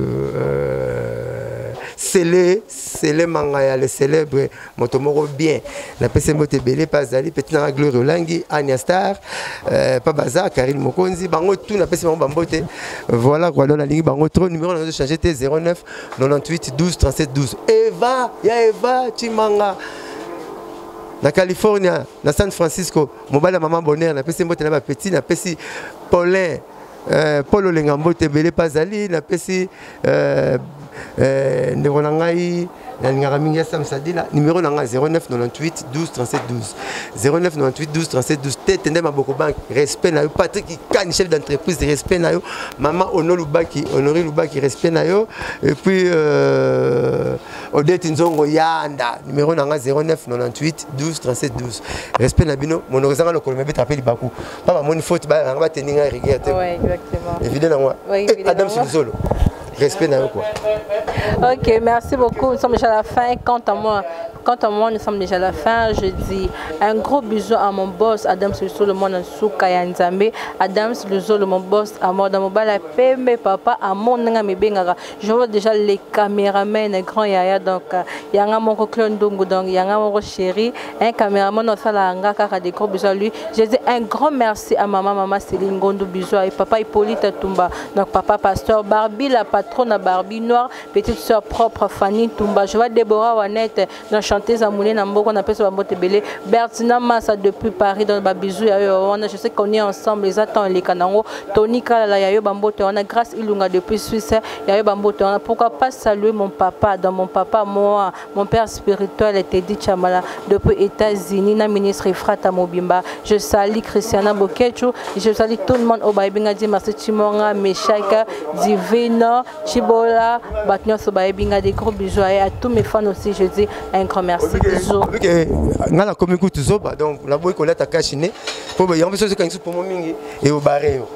c'est manga le célèbre motomoro bien la PC Mbote Belé Pazali petit na Gloire Olangi Anya Star pas bazar Karine Mokonzi bango tout na PC Mbote voilà quoi dans la ligne bango trop numéro on a changé T 09 98 12 37 12 Eva Chimanga na Californie na San Francisco mobile maman bonheur na PC Mbote na ba petit na PC Paulin Paul Olenga Mbote Belé Pazali na PC ndeko na ngai nalingaka mingi ya Sam Sadila numéro nanga 0998 12 37 12 0998 12 37 12 tete nde maboko bank respect na yo Patrick Kani chef d'entreprise respect na yo maman Honoré Lubaki respect na yo et puis Odette Nzongo Yanda numéro nanga 0998 12 37 12 respect na bino mon ozanga le kolombe betraper libaku papa mon faute ba nga teninga rigueur te ouais exactement évidemment moi Adam Silzolo respect na yo quoi. Ok, merci beaucoup. Nous sommes déjà à la fin. Quant à moi, nous sommes déjà à la fin. Je dis un gros bisou à mon boss, Adam Silso, le monde en Souka Yanzambe. Adam Silso, mon boss, à moi dans mon bal, mes papa, à mon nangami bengara. Je vois déjà les caméramans, les grands yaya. Donc, il y a un mon clone donc il y a un mon chéri, un caméraman dans la anga, car des gros bisous à lui. Je dis un grand merci à maman Céline Gondo, bisous à papa Hippolyte Tumba. Donc, papa pasteur Barbie, la patronne à Barbie Noire, petite soeur propre Fanny Tumba. Je vois Déborah Wanette dans chanteuse à Moulin Nambo qu'on appelle sur Bambote Belé. Bertina Massa depuis Paris dans Babizou. Je sais qu'on est ensemble. Les attends les canaux. Tony Kala Yayo Bambote. On a grâce Ilunga depuis Suisse. Yayo Bambote. Pourquoi pas saluer mon papa? Dans mon papa, moi, mon père spirituel était dit Chamala depuis États-Unis. Na ministre Frata Mobimba. Je salue Christiana Bokechu. Je salue tout le monde au Baibinga di Merci Chimonga, Meshaka, Divino, Chibola, Batnyo Sobaibinga. Des gros bisous à tous mes fans aussi. Je dis un grand merci. Bisous. Nga la komi kutu zoba donc la boy ko leta kashine po ba yambe so se kangisu po mingi e o bareo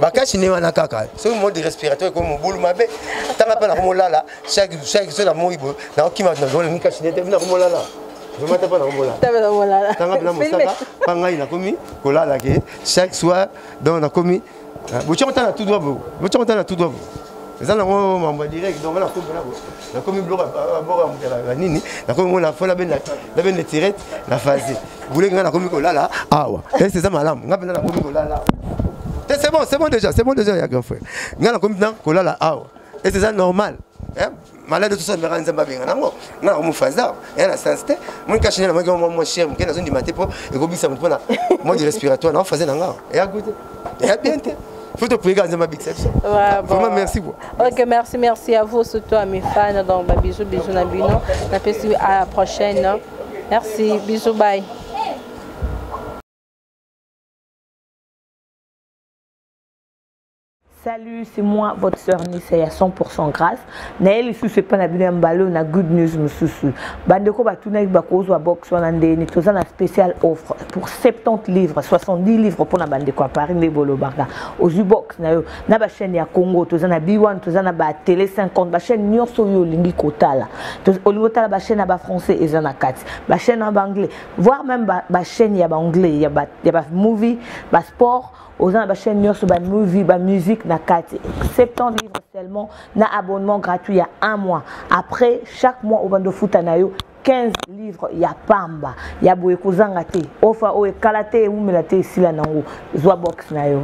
ba kashine wana kaka so mo de respiratoire ko mo bulu mabe tanga pa na ko lala chaque so la mo ibo na ko kima na ngol ni kashine te na ko lala je mata pa na ko lala tanga na lala tanga na mo saka pa ngai na komi ko lala ke chaque soir donc na komi bo chonta na tout doit bo chonta na tout doit ça na mo mambo direct donc na komi na komi bloc bora mutela nini na komi na fola ben la tirette la phase voulez nga na komi ko lala awa c'est ça malam nga na komi ko lala c'est bon déjà ya grand frère nga na komi na ko lala awa et c'est ça normal hein malade tout ça me rend zamba benga nango na mo faza et la sensité mon cachine na mo cher mon zone du matin pour et ko bisa mo na mode respiratoire na faza nanga et à goûter et à bien il faut te prier dans ma big section. Vraiment merci beaucoup. Ok, merci à vous, surtout à mes fans. Donc, bisous, Nabino. À la prochaine. Merci, bisous, bye. Salut, c'est moi, votre sœur Nissa, à 100% grâce. Naël, ici, c'est pas un ballon, na good news, monsieur. Bandeko, batunek, bakozo, à box, on a une spéciale offre pour 70 livres, 70 livres pour la Bandeko à Paris, les bolo barga. Aux U-Box, na ba chaîne ya Congo, tozan na B1, tozan na ba télé 50, ba chaîne nyonso yo lingi kotala. Olingotala ba chaîne ba français et zana 4, ba chaîne en anglais, voire même ba chaîne ya ba anglais, ya ba movie, ba sport. Aux gens de chaîne sur la movie, la musique, na 70 livres seulement, na abonnement gratuit il y a 1 mois. Après, chaque mois au bando foot anayo 15 livres, il y a pamba, il y a boye kozangate, ofa oe kalate ou melate ici la nango, zoa box nayo.